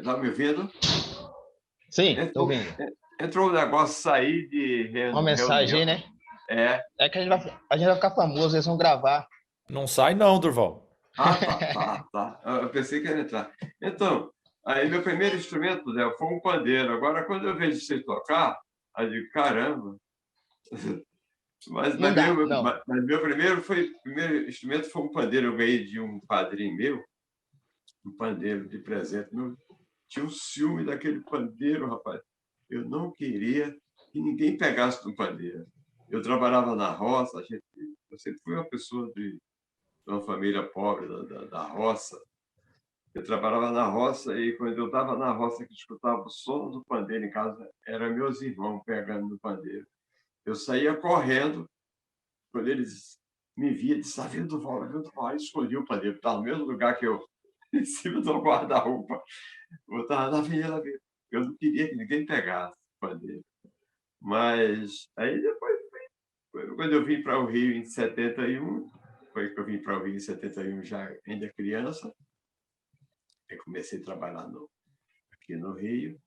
Tá me ouvindo? Sim, estou Entrou, ouvindo. entrou um negócio sair de Uma reunião. mensagem aí, né? É. É que a gente vai ficar famoso, eles vão gravar. Não sai não, Durval. Tá. Eu pensei que ia entrar. Então, aí meu primeiro instrumento, Zé, foi um pandeiro. Agora, quando eu vejo você tocar, aí eu digo, caramba. Mas, Não mas, dá, meu, não. mas meu primeiro instrumento foi um pandeiro. Eu ganhei de um padrinho meu, um pandeiro de presente. Tinha um ciúme daquele pandeiro, rapaz. Eu não queria que ninguém pegasse no pandeiro. Eu trabalhava na roça, eu sempre fui uma pessoa de uma família pobre da roça. Eu trabalhava na roça e quando eu estava na roça que escutava o som do pandeiro em casa, eram meus irmãos pegando no pandeiro. Eu saía correndo, quando eles me viam, eles está vindo do Val, escondi o pandeiro, estava no mesmo lugar que eu, em cima do guarda-roupa. Eu estava na avenida. Eu não queria que ninguém pegasse o pandeiro. Mas aí depois, quando eu vim para o Rio em 71, foi que eu vim para o Rio em 71 já ainda criança, eu comecei a trabalhar aqui no Rio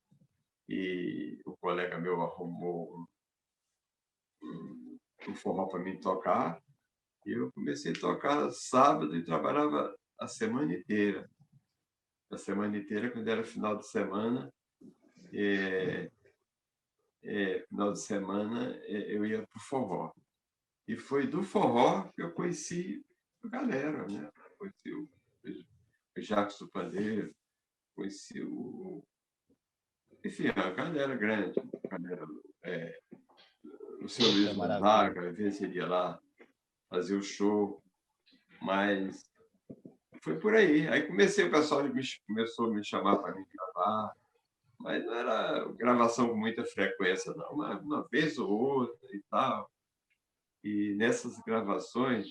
e o colega meu arrumou um forró para mim tocar e eu comecei a tocar sábado e trabalhava a semana inteira. A semana inteira, quando era final de semana, final de semana eu ia para o forró. E foi do forró que eu conheci a galera, né? Conheci o Jacques do Pandeiro, conheci enfim, a galera grande, a galera, o seu Luiz Gonzaga, às vezes ele ia lá fazer o show, mas foi por aí. Aí o pessoal começou a me chamar para me gravar, mas não era gravação com muita frequência, não, uma vez ou outra e tal. E nessas gravações,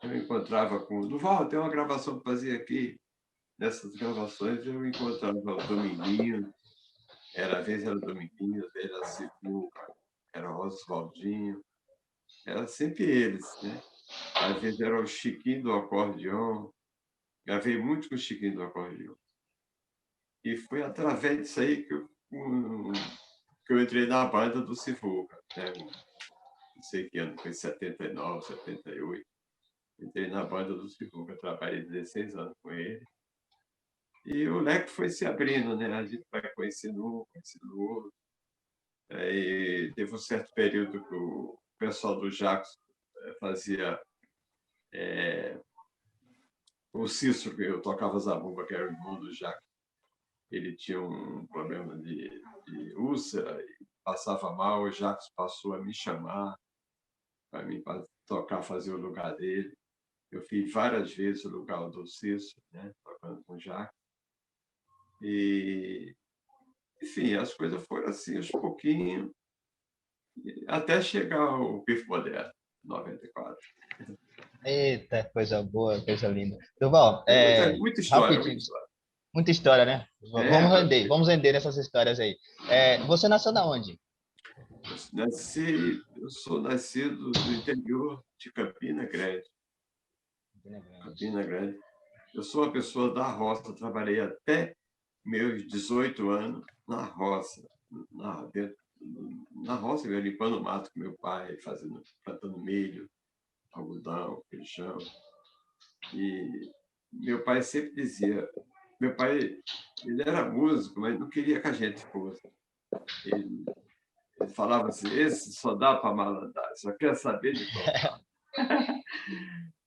eu encontrava com o Duval, tem uma gravação que fazia aqui. Nessas gravações eu encontrava o Dominguinho, às vezes era o Dominguinho, às vezes era Sivuca, era o Oswaldinho, era sempre eles, né? Às vezes era o Chiquinho do acordeão, gravei muito com o Chiquinho do acordeão. E foi através disso aí que eu entrei na banda do Sivuca, né? Não sei que ano, foi em 79, 78. Entrei na banda do Sivuca, trabalhei 16 anos com ele. E o leque foi se abrindo, né? A gente vai conhecendo um, conhecendo o outro. Aí teve um certo período que o pessoal do Jacques fazia o Cícero, que eu tocava zabumba, que era o irmão do Jacques. Ele tinha um problema de úlcera e passava mal. O Jacques passou a me chamar para mim tocar, fazer o lugar dele. Eu fiz várias vezes o lugar do Cícero, né? Tocando com o Jacques. E, enfim, as coisas foram assim, aos pouquinhos, até chegar o Pifo Moderno, 94. Eita, coisa boa, coisa linda. Durval, Muita história, muita rapidinho, história. muita história, né? É, Vamos render essas histórias aí. Você nasceu da onde? eu sou nascido do interior de Campina Grande. Campina Grande. Eu sou uma pessoa da roça, trabalhei até meus 18 anos na roça, na roça, limpando o mato com meu pai, plantando milho, algodão, feijão. E meu pai sempre dizia, meu pai, ele era músico, mas não queria que a gente fosse. Ele falava assim, esse só dá para malandar, só quer saber de tocar.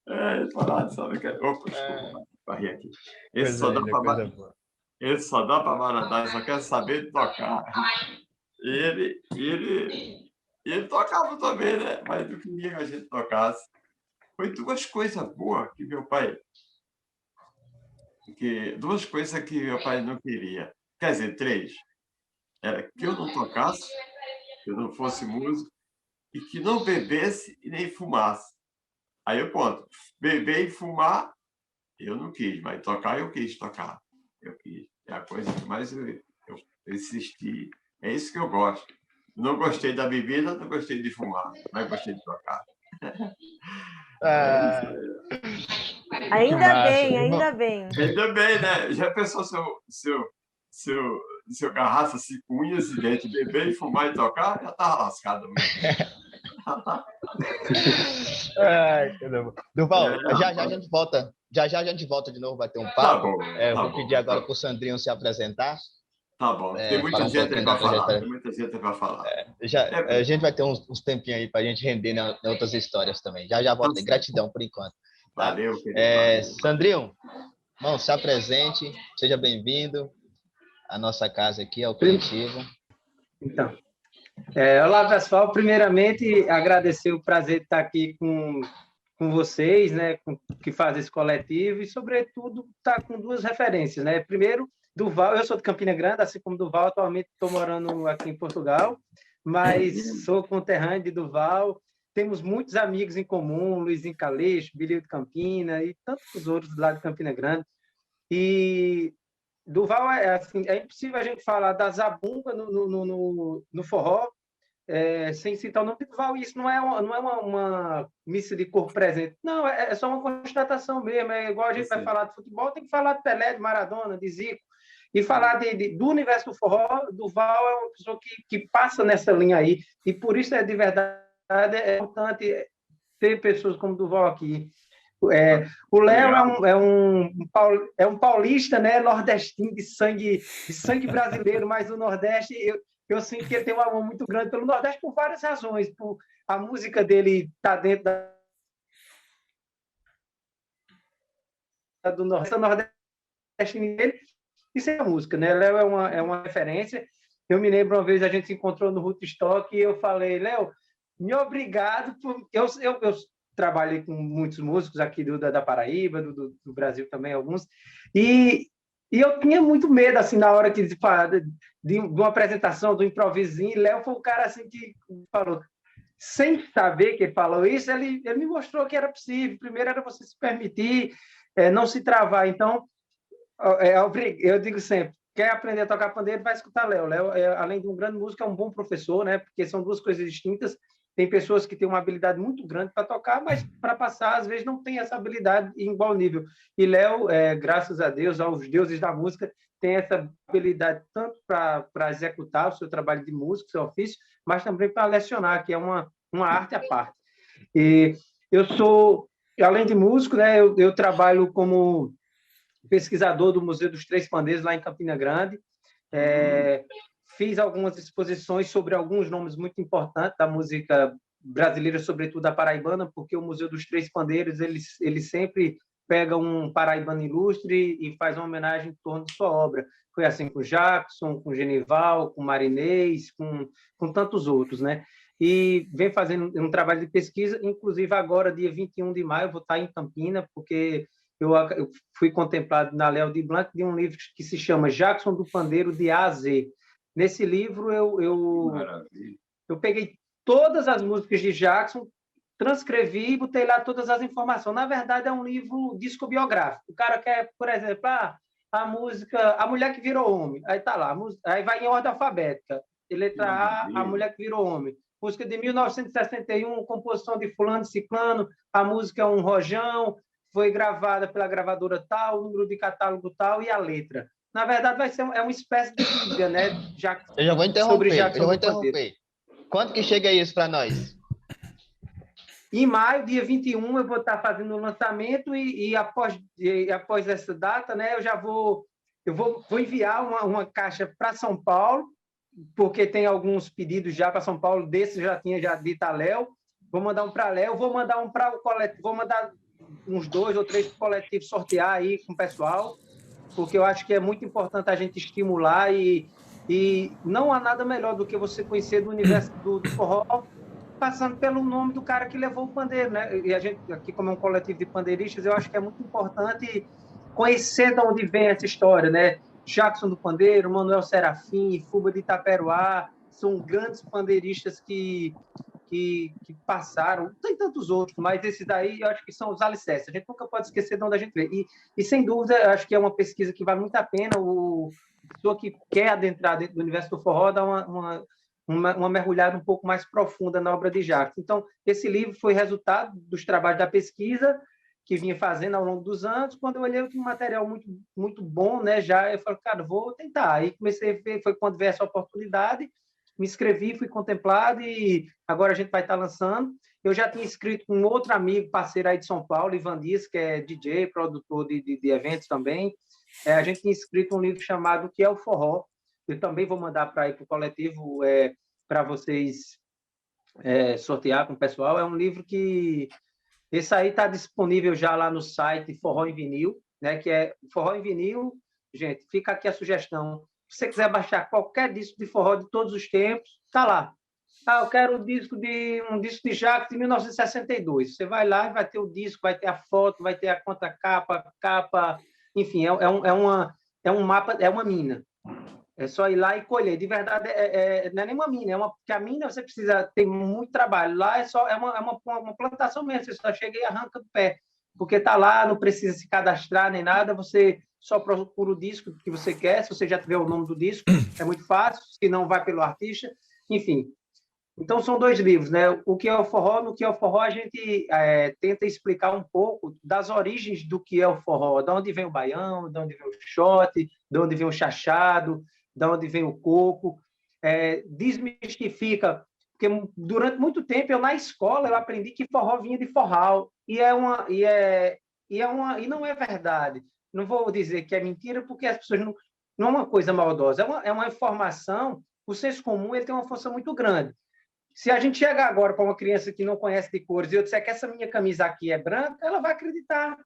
Ele falava, sabe que... Opa, desculpa, varri aqui. Esse Coisa linda, coisa boa. só dá para malandar, só quer saber de tocar. E ele tocava também, né? Mas não queria que a gente tocasse. Foi duas coisas boas que meu pai... duas coisas que meu pai não queria. Quer dizer, três. Era que eu não tocasse, que eu não fosse músico, e que não bebesse e nem fumasse. Aí eu conto, beber e fumar, eu não quis, mas tocar eu quis tocar. Eu quis. É a coisa que mais eu insisti. É isso que eu gosto. Não gostei da bebida, não gostei de fumar, mas gostei de tocar. É isso Ah, aí. Que massa. Ainda bem. Ainda bem, né? Já pensou se eu agarrasse assim com unhas e dentes, beber e fumar e tocar? Já tava lascado mesmo. Ai, caramba. Durval, já a gente volta. Já a gente volta de novo, vai ter um papo. Bom, vou pedir agora para o Sandrinho se apresentar. Tá bom, tem muita gente aí para falar. Tem muita gente para falar. A gente vai ter uns tempinhos aí para a gente render em outras histórias também. Já volta. Gratidão por enquanto. Tá? Valeu, querido. Sandrinho, irmão, se apresente, seja bem-vindo à nossa casa aqui, ao Coletivo. Então, olá, pessoal. Primeiramente, agradecer o prazer de estar aqui com vocês, né, que fazem esse coletivo, e, sobretudo, estar com duas referências, né? Primeiro, Durval, eu sou de Campina Grande, assim como Durval, atualmente estou morando aqui em Portugal, mas sou conterrâneo de Durval. Temos muitos amigos em comum, Luizinho Calixto, Bilio de Campina e tantos outros lá de Campina Grande. E Durval, assim, é impossível a gente falar da zabumba no forró sem citar o nome de Durval. Isso não é uma missa de corpo presente. Não, é só uma constatação mesmo. É igual a gente vai falar de futebol, tem que falar de Pelé, de Maradona, de Zico. E falar do universo do forró, Durval é uma pessoa que passa nessa linha aí. E por isso, de verdade, é importante ter pessoas como Durval aqui. O Léo é um paulista, né, nordestino de sangue brasileiro, mas o Nordeste, eu sinto que ele tem um amor muito grande pelo Nordeste por várias razões. A música dele está dentro do Nordeste dele. Isso é a música, né? Léo é uma referência. Eu me lembro uma vez a gente se encontrou no Rootstock e eu falei, Léo, me obrigado por... Eu trabalhei com muitos músicos aqui da Paraíba, do Brasil também, alguns, e eu tinha muito medo, assim, na hora de uma apresentação, do improvisinho, e Léo foi o cara, assim, que falou, sem saber que ele falou isso, ele me mostrou que era possível. Primeiro era você se permitir, não se travar. Então, eu digo sempre, quer aprender a tocar pandeiro, vai escutar Léo. Léo, além de um grande músico, é um bom professor, né? Porque são duas coisas distintas. Tem pessoas que têm uma habilidade muito grande para tocar, mas para passar, às vezes, não tem essa habilidade em igual nível. E Léo, graças a Deus, aos deuses da música, tem essa habilidade tanto para executar o seu trabalho de músico, seu ofício, mas também para lecionar, que é uma arte à parte. E eu sou, além de músico, né, eu trabalho como pesquisador do Museu dos Três Pandeiros, lá em Campina Grande. Fiz algumas exposições sobre alguns nomes muito importantes da música brasileira, sobretudo a paraibana, porque o Museu dos Três Pandeiros ele sempre pega um paraibano ilustre e faz uma homenagem em torno de sua obra. Foi assim com Jackson, com Genival, com Marinês, com tantos outros, né? E vem fazendo um trabalho de pesquisa, inclusive agora, dia 21 de maio, vou estar em Campina, porque eu fui contemplado na Léo de Blanc de um livro que se chama Jackson do Pandeiro, de A a Z. Nesse livro, eu peguei todas as músicas de Jackson, transcrevi e botei lá todas as informações. Na verdade, é um livro discobiográfico. O cara quer, por exemplo, a música A Mulher que Virou Homem. Aí tá lá, aí vai em ordem alfabética. Letra A, A Mulher que Virou Homem. Música de 1961, composição de fulano, ciclano. A música é um rojão, foi gravada pela gravadora tal, número de catálogo tal e a letra. Na verdade, vai ser uma espécie de bíblia, né? Eu já vou interromper. Quanto que chega isso para nós? Em maio, dia 21, eu vou estar fazendo o lançamento e após essa data, né, eu vou enviar uma caixa para São Paulo, porque tem alguns pedidos já para São Paulo, desses já tinha de Itália. Vou mandar um para Léo, vou mandar um para o coletivo, vou mandar uns 2 ou 3 coletivos sortear aí com o pessoal, porque eu acho que é muito importante a gente estimular e não há nada melhor do que você conhecer do universo do forró, passando pelo nome do cara que levou o pandeiro, né? E a gente, aqui como é um coletivo de pandeiristas, eu acho que é muito importante conhecer de onde vem essa história, né? Jackson do Pandeiro, Manuel Serafim, Fuba de Itaperuá, são grandes pandeiristas que passaram, tem tantos outros, mas esses daí eu acho que são os alicerces. A gente nunca pode esquecer de onde a gente veio. E sem dúvida, eu acho que é uma pesquisa que vale muito a pena. A pessoa que quer adentrar dentro do universo do forró dá uma mergulhada um pouco mais profunda na obra de Jackson. Então, esse livro foi resultado dos trabalhos da pesquisa que vinha fazendo ao longo dos anos. Quando eu olhei um material muito, muito bom, né, já eu falei, cara, vou tentar. Aí comecei a ver, foi quando veio essa oportunidade, me inscrevi, fui contemplado e agora a gente vai estar lançando. Eu já tinha escrito com um outro amigo, parceiro aí de São Paulo, Ivan Dias, que é DJ, produtor de eventos também. A gente tinha escrito um livro chamado O que é o Forró. Eu também vou mandar para ir para o coletivo para vocês sortear com o pessoal. É um livro que... Esse aí está disponível já lá no site Forró em Vinil, né? Que é Forró em Vinil. Gente, fica aqui a sugestão. Se você quiser baixar qualquer disco de forró de todos os tempos, tá lá. Eu quero um disco de Jacques de 1962. Você vai lá e vai ter o disco, vai ter a foto, vai ter a capa, enfim, é um mapa, é uma mina. É só ir lá e colher. De verdade, não é nem uma mina, porque a mina você precisa ter muito trabalho. Lá é uma plantação mesmo, você só chega e arranca do pé. Porque está lá, não precisa se cadastrar nem nada, você só procura o disco que você quer, se você já tiver o nome do disco, é muito fácil, se não vai pelo artista, enfim. Então, são 2 livros, né? O que é o forró? No que é o forró, a gente tenta explicar um pouco das origens do que é o forró, de onde vem o baião, de onde vem o shot, de onde vem o chachado, de onde vem o coco, desmistifica, porque durante muito tempo, na escola, eu aprendi que forró vinha de forral, e não é verdade. Não vou dizer que é mentira, porque as pessoas não é uma coisa maldosa, é uma informação, o senso comum ele tem uma força muito grande. Se a gente chegar agora para uma criança que não conhece de cores e eu disser que essa minha camisa aqui é branca, ela vai acreditar,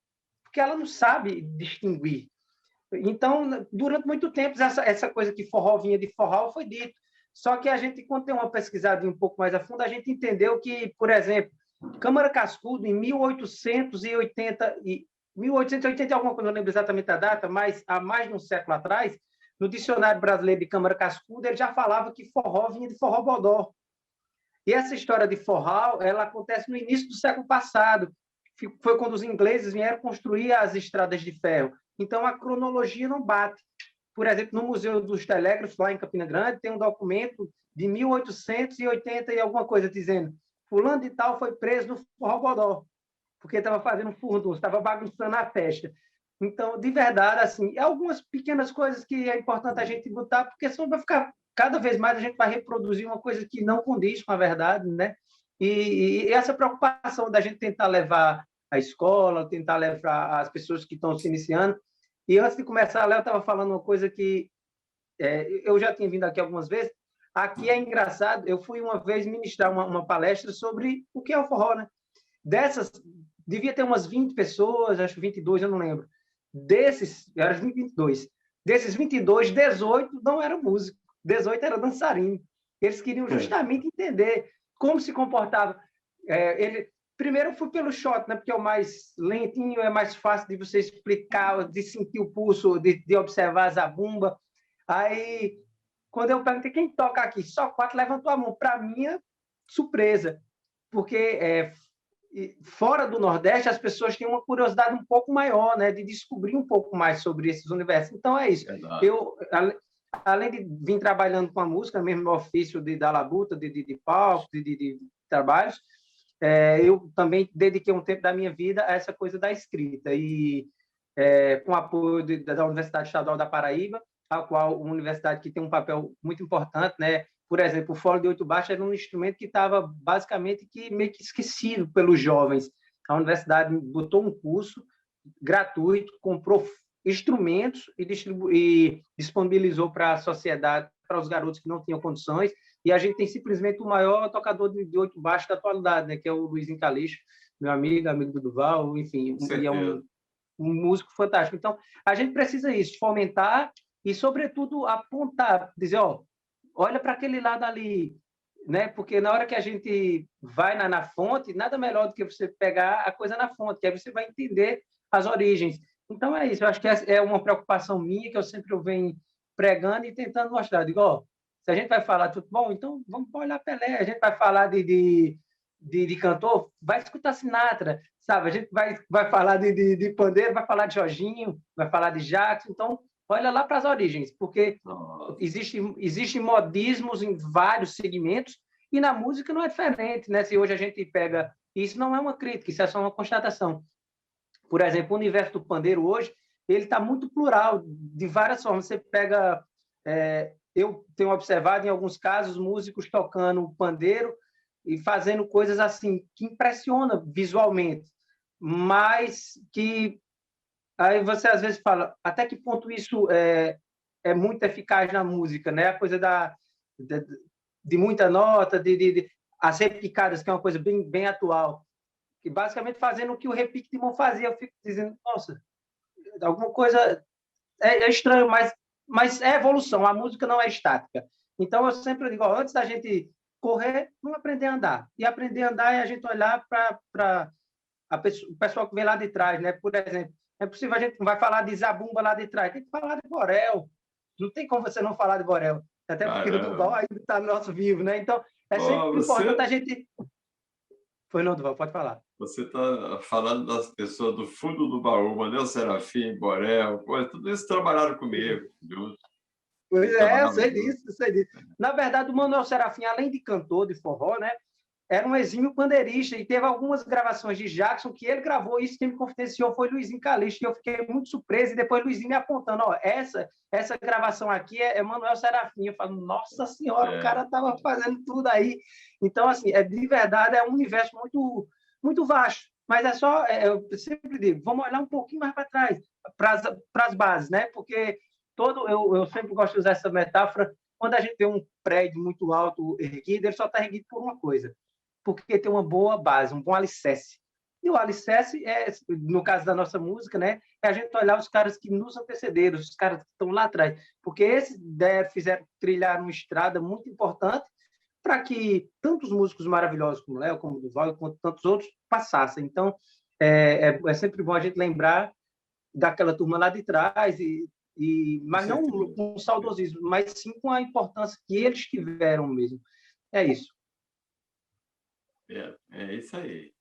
porque ela não sabe distinguir. Então, durante muito tempo, essa coisa que forró vinha de forró foi dito. Só que a gente, quando tem uma pesquisada um pouco mais a fundo, a gente entendeu que, por exemplo, Câmara Cascudo, em 1880 e alguma coisa, não lembro exatamente a data, mas há mais de um século atrás, no Dicionário Brasileiro de Câmara Cascudo, ele já falava que forró vinha de forró bodó. E essa história de forró, ela acontece no início do século passado. Foi quando os ingleses vieram construir as estradas de ferro. Então, a cronologia não bate. Por exemplo, no Museu dos Telégrafos, lá em Campina Grande, tem um documento de 1880 e alguma coisa dizendo fulano de tal foi preso no forró bodó, porque estava fazendo furdunço, estava bagunçando a festa. Então, de verdade, assim, algumas pequenas coisas que é importante a gente botar, porque senão vai ficar... Cada vez mais a gente vai reproduzir uma coisa que não condiz com a verdade, né? E essa preocupação da gente tentar levar a escola, tentar levar as pessoas que estão se iniciando. E antes de começar, Léo estava falando uma coisa que eu já tinha vindo aqui algumas vezes. Aqui é engraçado, eu fui uma vez ministrar uma palestra sobre o que é o forró, né? Dessas, devia ter umas 20 pessoas, acho 22, eu não lembro. Eram 22. Desses 22, 18 não eram músicos, 18 eram dançarinos. Eles queriam justamente entender como se comportava. Primeiro, eu fui pelo shot, né? Porque é o mais lentinho, é mais fácil de você explicar, de sentir o pulso, de observar a zabumba. Aí, quando eu perguntei quem toca aqui, só 4 levantou a mão. Para minha surpresa, porque fora do Nordeste, as pessoas têm uma curiosidade um pouco maior, né? De descobrir um pouco mais sobre esses universos. Então, é isso. Eu, além de vir trabalhando com a música, mesmo no ofício da labuta, de palco, de trabalhos, eu também dediquei um tempo da minha vida a essa coisa da escrita. E com o apoio da Universidade Estadual da Paraíba, a qual uma universidade que tem um papel muito importante, né? Por exemplo, o Fole de 8 Baixo era um instrumento que estava basicamente meio que esquecido pelos jovens. A universidade botou um curso gratuito, comprou instrumentos e disponibilizou para a sociedade, para os garotos que não tinham condições. E a gente tem simplesmente o maior tocador de 8 baixo da atualidade, né? Que é o Luizinho Calixto, meu amigo do Duval, enfim, e é um músico fantástico. Então, a gente precisa isso, fomentar e, sobretudo, apontar, dizer, olha para aquele lado ali, né? Porque na hora que a gente vai na fonte, nada melhor do que você pegar a coisa na fonte, que aí você vai entender as origens. Então, é isso. Eu acho que é uma preocupação minha que eu sempre venho pregando e tentando mostrar. Digo, se a gente vai falar de futebol, então vamos olhar Pelé. A gente vai falar de cantor, vai escutar Sinatra, sabe? A gente vai falar de pandeiro, vai falar de Jorginho, vai falar de Jackson. Então, olha lá para as origens, porque existem modismos em vários segmentos e na música não é diferente, né? Se hoje a gente pega... Isso não é uma crítica, isso é só uma constatação. Por exemplo, o universo do pandeiro hoje, ele está muito plural, de várias formas. Você pega... eu tenho observado, em alguns casos, músicos tocando pandeiro e fazendo coisas assim, que impressiona visualmente, mas que aí você às vezes fala, até que ponto isso é muito eficaz na música, né? A coisa de muita nota, as repicadas, que é uma coisa bem atual, que basicamente fazendo o que o repique de mão fazia, eu fico dizendo, nossa, alguma coisa é estranho, mas é evolução, a música não é estática. Então, eu sempre digo, antes da gente correr, vamos aprender a andar. E aprender a andar é a gente olhar para o pessoal que vem lá de trás, né? Por exemplo, é possível, a gente não vai falar de Zabumba lá de trás, tem que falar de Borel. Não tem como você não falar de Borel. Até porque o Durval ainda está no nosso vivo, né? Então, é sempre importante a gente... Foi não, Durval, pode falar. Você está falando das pessoas do fundo do baú, Manuel Serafim, Borel, tudo isso trabalharam comigo. Viu? Pois é, eu sei disso. Na verdade, o Manuel Serafim, além de cantor de forró, né, era um exímio pandeirista, e teve algumas gravações de Jackson que ele gravou, isso quem me confidenciou foi Luizinho Calixto, e eu fiquei muito surpreso, e depois Luizinho me apontando, ó, essa gravação aqui é Manuel Serafim. Eu falo, nossa senhora, o cara estava fazendo tudo aí. Então, assim, de verdade, é um universo muito, muito vasto, mas é só, eu sempre digo, vamos olhar um pouquinho mais para trás, para as bases, né? Porque eu sempre gosto de usar essa metáfora, quando a gente vê um prédio muito alto erguido, ele só está erguido por uma coisa, porque tem uma boa base, um bom alicerce. E o alicerce no caso da nossa música, né, é a gente olhar os caras que nos antecederam, os caras que estão lá atrás, porque esses fizeram trilhar uma estrada muito importante para que tantos músicos maravilhosos como Léo, como Durval, quanto tantos outros passassem. Então, é sempre bom a gente lembrar daquela turma lá de trás, mas não com saudosismo, mas sim com a importância que eles tiveram mesmo. É isso. É isso aí.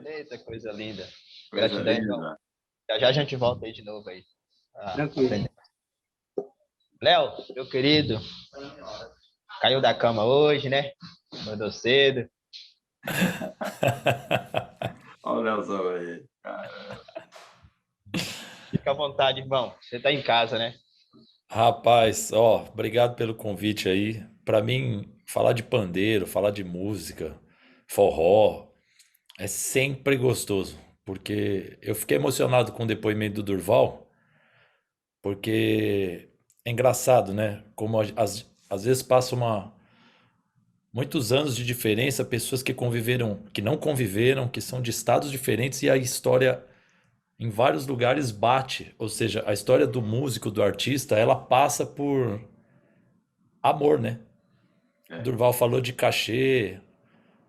Eita, coisa linda. Coisa Gratidão, linda. então. Já a gente volta aí de novo aí. Tranquilo. Léo, meu querido, caiu da cama hoje, né? Mandou cedo. Olha o Leozão aí, cara. Fica à vontade, irmão. Você tá em casa, né? Rapaz, obrigado pelo convite aí. Para mim, falar de pandeiro, falar de música, forró, é sempre gostoso, porque eu fiquei emocionado com o depoimento do Durval, porque é engraçado, né? Como às vezes passa muitos anos de diferença, pessoas que conviveram, que não conviveram, que são de estados diferentes e a história em vários lugares bate. Ou seja, a história do músico, do artista, ela passa por amor, né? Durval falou de cachê,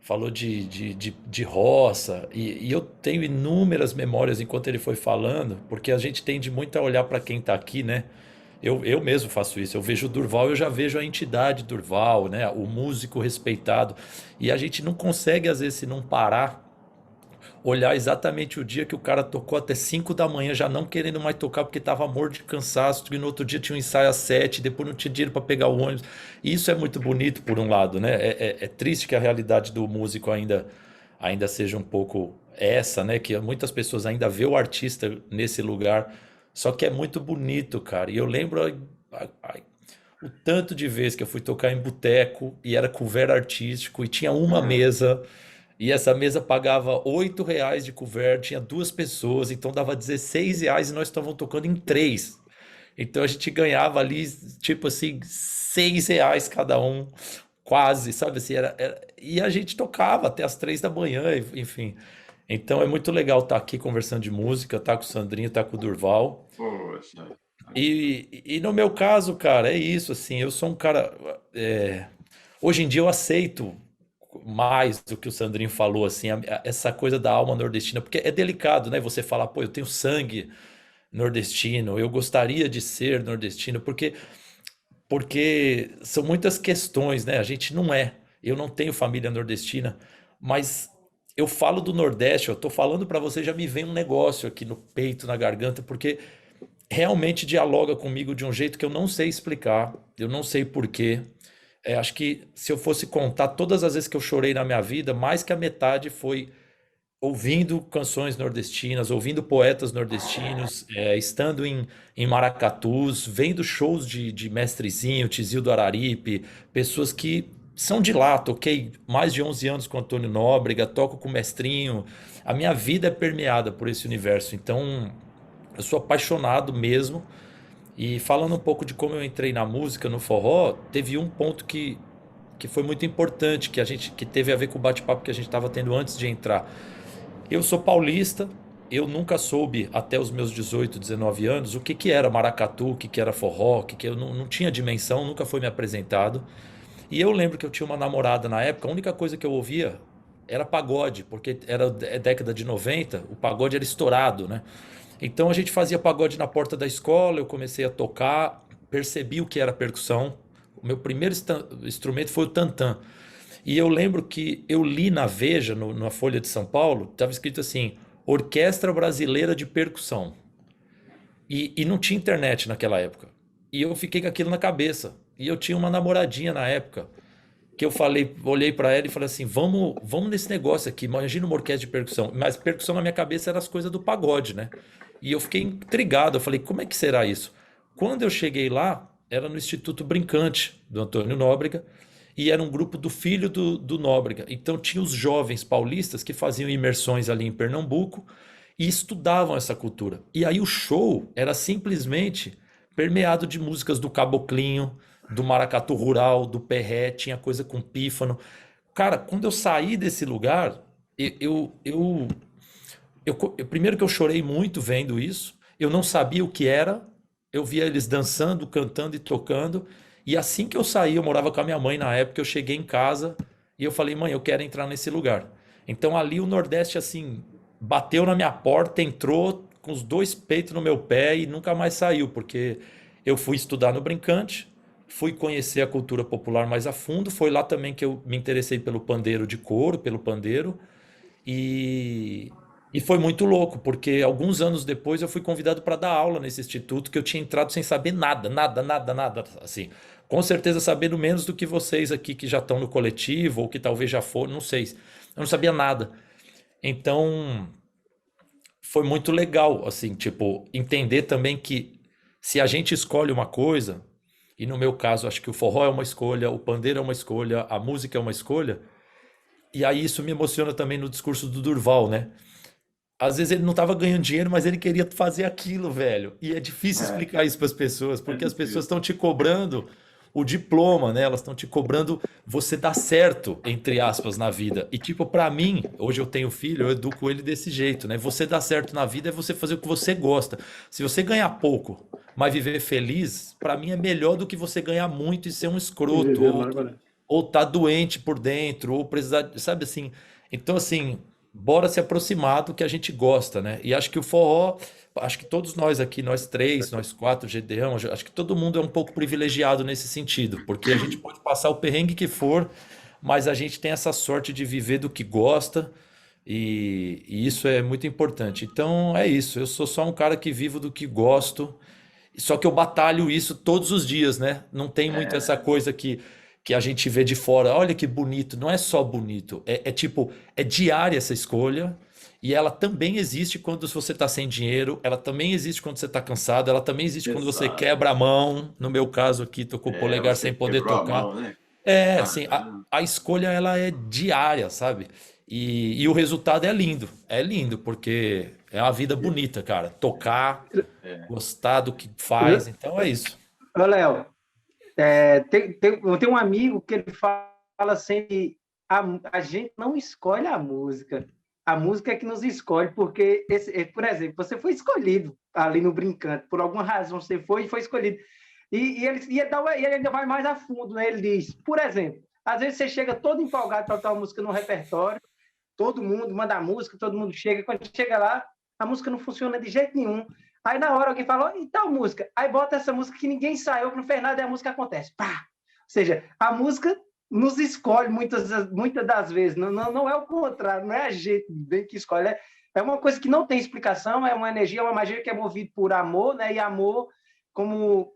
falou de roça, e eu tenho inúmeras memórias enquanto ele foi falando, porque a gente tende muito a olhar para quem está aqui, né? Eu mesmo faço isso, eu vejo o Durval, eu já vejo a entidade Durval, né? O músico respeitado, e a gente não consegue, às vezes, se não parar, olhar exatamente o dia que o cara tocou até 5 da manhã, já não querendo mais tocar porque estava morto de cansaço, e no outro dia tinha um ensaio às 7, depois não tinha dinheiro para pegar o ônibus. E isso é muito bonito por um lado, né? É triste que a realidade do músico ainda seja um pouco essa, né? Que muitas pessoas ainda vê o artista nesse lugar, só que é muito bonito, cara. E eu lembro o tanto de vezes que eu fui tocar em boteco e era couvert artístico e tinha uma mesa. E essa mesa pagava R$ 8 de couvert, tinha 2 pessoas, então dava R$ 16 e nós estávamos tocando em 3. Então a gente ganhava ali, tipo assim, R$ 6 cada um, quase, sabe assim, e a gente tocava até as 3 da manhã, enfim. Então é muito legal estar aqui conversando de música, estar com o Sandrinho, estar com o Durval. Poxa. E no meu caso, cara, é isso, assim, eu sou um cara... hoje em dia eu aceito mais do que o Sandrinho falou, assim, essa coisa da alma nordestina, porque é delicado, né? Você falar, pô, eu tenho sangue nordestino, eu gostaria de ser nordestino, porque são muitas questões, né? A gente não é, eu não tenho família nordestina, mas eu falo do Nordeste, eu tô falando para você, já me vem um negócio aqui no peito, na garganta, porque realmente dialoga comigo de um jeito que eu não sei explicar, eu não sei por quê. Acho que se eu fosse contar todas as vezes que eu chorei na minha vida, mais que a metade foi ouvindo canções nordestinas, ouvindo poetas nordestinos, estando em Maracatus, vendo shows de Mestrezinho, Tizil do Araripe, pessoas que são de lá. Toquei mais de 11 anos com Antônio Nóbrega, toco com o Mestrinho. A minha vida é permeada por esse universo, então eu sou apaixonado mesmo. E falando um pouco de como eu entrei na música, no forró, teve um ponto que foi muito importante, que teve a ver com o bate-papo que a gente estava tendo antes de entrar. Eu sou paulista, eu nunca soube até os meus 18, 19 anos o que era maracatu, o que era forró, eu não tinha dimensão, nunca foi me apresentado. E eu lembro que eu tinha uma namorada na época, a única coisa que eu ouvia era pagode, porque era década de 90, o pagode era estourado, né? Então a gente fazia pagode na porta da escola, eu comecei a tocar, percebi o que era percussão. O meu primeiro instrumento foi o tantã. E eu lembro que eu li na Veja, na Folha de São Paulo, estava escrito assim: Orquestra Brasileira de Percussão. E não tinha internet naquela época. E eu fiquei com aquilo na cabeça. E eu tinha uma namoradinha na época, que eu falei, olhei para ela e falei assim: vamos nesse negócio aqui. Imagina uma orquestra de percussão. Mas percussão na minha cabeça era as coisas do pagode, né? E eu fiquei intrigado. Eu falei: como é que será isso? Quando eu cheguei lá, era no Instituto Brincante, do Antônio Nóbrega, e era um grupo do filho do Nóbrega. Então tinha os jovens paulistas que faziam imersões ali em Pernambuco e estudavam essa cultura. E aí o show era simplesmente permeado de músicas do caboclinho, do maracatu rural, do perré, tinha coisa com pífano. Cara, quando eu saí desse lugar, primeiro que eu chorei muito vendo isso, eu não sabia o que era, eu via eles dançando, cantando e tocando, e assim que eu saí, eu morava com a minha mãe na época, eu cheguei em casa e eu falei: mãe, eu quero entrar nesse lugar. Então ali o Nordeste, assim, bateu na minha porta, entrou com os dois peitos no meu pé e nunca mais saiu, porque eu fui estudar no Brincante, fui conhecer a cultura popular mais a fundo, foi lá também que eu me interessei pelo pandeiro de couro, pelo pandeiro, e, e foi muito louco, porque alguns anos depois eu fui convidado para dar aula nesse instituto, que eu tinha entrado sem saber nada, nada, nada, nada, assim. Com certeza sabendo menos do que vocês aqui que já estão no coletivo, ou que talvez já foram, não sei. Eu não sabia nada. Então, foi muito legal, assim, tipo, entender também que se a gente escolhe uma coisa, e no meu caso, acho que o forró é uma escolha, o pandeiro é uma escolha, a música é uma escolha, e aí isso me emociona também no discurso do Durval, né? Às vezes ele não estava ganhando dinheiro, mas ele queria fazer aquilo, velho. E é difícil É, explicar isso para as pessoas, é porque as pessoas difícil. estão te cobrando o diploma, né? Elas estão te cobrando você dar certo, entre aspas, na vida. E tipo, para mim, hoje eu tenho filho, eu educo ele desse jeito, né? Você dar certo na vida é você fazer o que você gosta. Se você ganhar pouco, mas viver feliz, para mim é melhor do que você ganhar muito e ser um E escroto, viver amargurado. ou tá doente por dentro, ou precisar, sabe assim. Então, assim, bora se aproximar do que a gente gosta, né? E acho que o forró, acho que todos nós aqui, nós três, nós quatro, Gedeão, acho que todo mundo é um pouco privilegiado nesse sentido, porque a gente pode passar o perrengue que for, mas a gente tem essa sorte de viver do que gosta. E isso é muito importante. Então é isso. Eu sou só um cara que vivo do que gosto. Só que eu batalho isso todos os dias, né? Não tem muito essa É, coisa que a gente vê de fora. Olha que bonito. Não é só bonito. É tipo, é diária essa escolha. E ela também existe quando você está sem dinheiro. Ela também existe quando você está cansado. Ela também existe quando você exato. quebra a mão. No meu caso aqui, tocou o É, polegar você sem poder quebrou a tocar. mão, né? É, assim, Caramba. a escolha ela é diária, sabe? E o resultado é lindo, porque é uma vida bonita, cara. Tocar, É, gostar do que faz, então é isso. Ô, Léo, eu tenho um amigo que ele fala sempre: a gente não escolhe a música é que nos escolhe, porque, por exemplo, você foi escolhido ali no Brincante, por alguma razão você foi e foi escolhido. E ele ainda vai mais a fundo, né? Ele diz, por exemplo, às vezes você chega todo empolgado para botar uma música no repertório, todo mundo manda a música, todo mundo chega, quando chega lá, a música não funciona de jeito nenhum. Aí na hora alguém fala: e tal música? Aí bota essa música que ninguém ensaiou, que não fez nada, e a música acontece. Pá! Ou seja, a música nos escolhe muitas das vezes, não é o contrário, não é a gente bem que escolhe, é uma coisa que não tem explicação, é uma energia, é uma magia que é movida por amor, né? E amor, como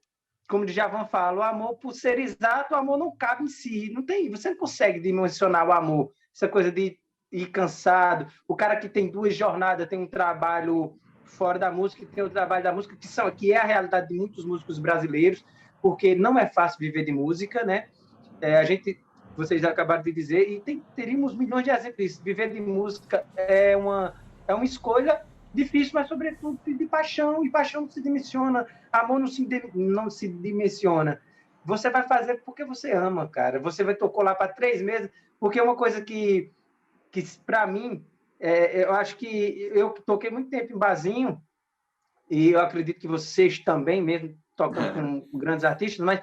o Djavan fala, o amor, por ser exato, o amor não cabe em si, não tem, você não consegue dimensionar o amor, essa coisa de e cansado, o cara que tem 2 jornadas, tem um trabalho fora da música, tem o trabalho da música, que é a realidade de muitos músicos brasileiros, porque não é fácil viver de música, né? Vocês acabaram de dizer, e teríamos milhões de exemplos disso. Viver de música é uma escolha difícil, mas, sobretudo, de paixão, e paixão não se dimensiona, amor não se dimensiona. Você vai fazer porque você ama, cara. Você vai tocar lá para 3 meses, porque é uma coisa que para mim, eu acho que eu toquei muito tempo em barzinho, e eu acredito que vocês também, mesmo tocando com grandes artistas, mas,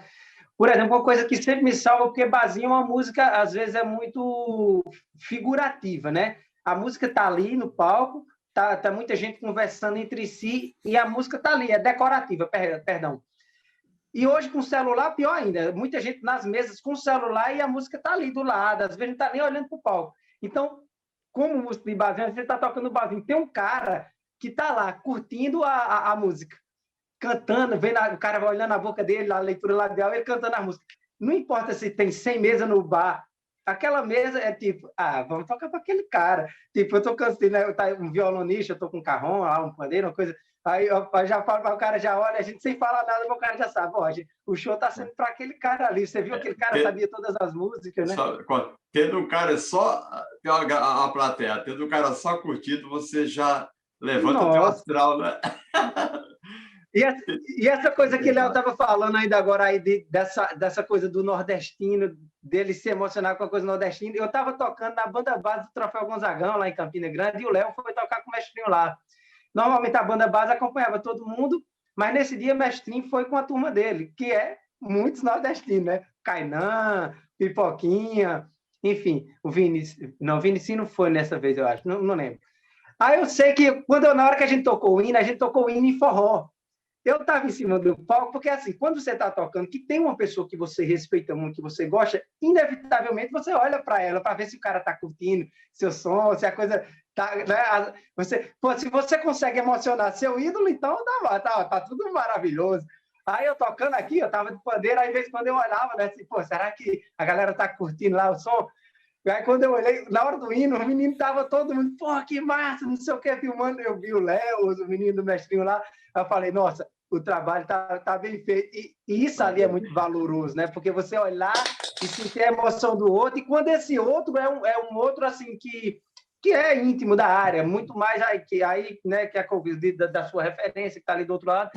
por exemplo, uma coisa que sempre me salva, porque barzinho é uma música, às vezes, é muito figurativa, né? A música está ali no palco, tá muita gente conversando entre si, e a música está ali, é decorativa, perdão. E hoje, com o celular, pior ainda. Muita gente nas mesas com o celular e a música está ali do lado. Às vezes não está nem olhando para o palco. Então, como música de barzinho, você está tocando barzinho. Tem um cara que está lá, curtindo a música, cantando, vendo o cara olhando a boca dele, a leitura labial, ele cantando a música. Não importa se tem 100 mesas no bar. Aquela mesa é tipo, vamos tocar para aquele cara. Tipo, eu estou cansado, né? Um violonista, eu estou com um carrom, um pandeiro, uma coisa... Aí eu já falo para o cara, já olha, a gente sem falar nada, o cara já sabe, o show está sendo para aquele cara ali. Você viu, aquele cara sabia todas as músicas, né? Tendo um cara só, a plateia, tendo um cara só curtindo, você já levanta o teu astral, né? E essa coisa que o Léo estava falando ainda agora, aí dessa coisa do nordestino, dele se emocionar com a coisa nordestina, eu estava tocando na banda base do Troféu Gonzagão, lá em Campina Grande, e o Léo foi tocar com o Mestrinho lá. Normalmente a banda base acompanhava todo mundo, mas nesse dia o Mestrinho foi com a turma dele, que é muitos nordestinos, né? Kainan, Pipoquinha, enfim, o Vinícius. Não, o Vinícius não foi nessa vez, eu acho, não lembro. Aí eu sei que na hora que a gente tocou o hino, em forró. Eu estava em cima do palco, porque assim, quando você está tocando, que tem uma pessoa que você respeita muito, que você gosta, inevitavelmente você olha para ela para ver se o cara está curtindo seu som, se a coisa tá, né? Se você consegue emocionar seu ídolo, então tá tudo maravilhoso. Aí eu tocando aqui, eu estava de pandeiro, aí de vez em quando eu olhava, né? Assim, será que a galera está curtindo lá o som? Aí quando eu olhei, na hora do hino, o menino tava todo mundo, que massa, não sei o que, filmando. Eu vi o Léo, o menino do Mestrinho lá, eu falei, nossa, o trabalho tá bem feito. E isso ali é muito valoroso, né? Porque você olhar e sentir a emoção do outro, e quando esse outro é um outro, assim, que é íntimo da área, muito mais aí né, que é da sua referência, que está ali do outro lado.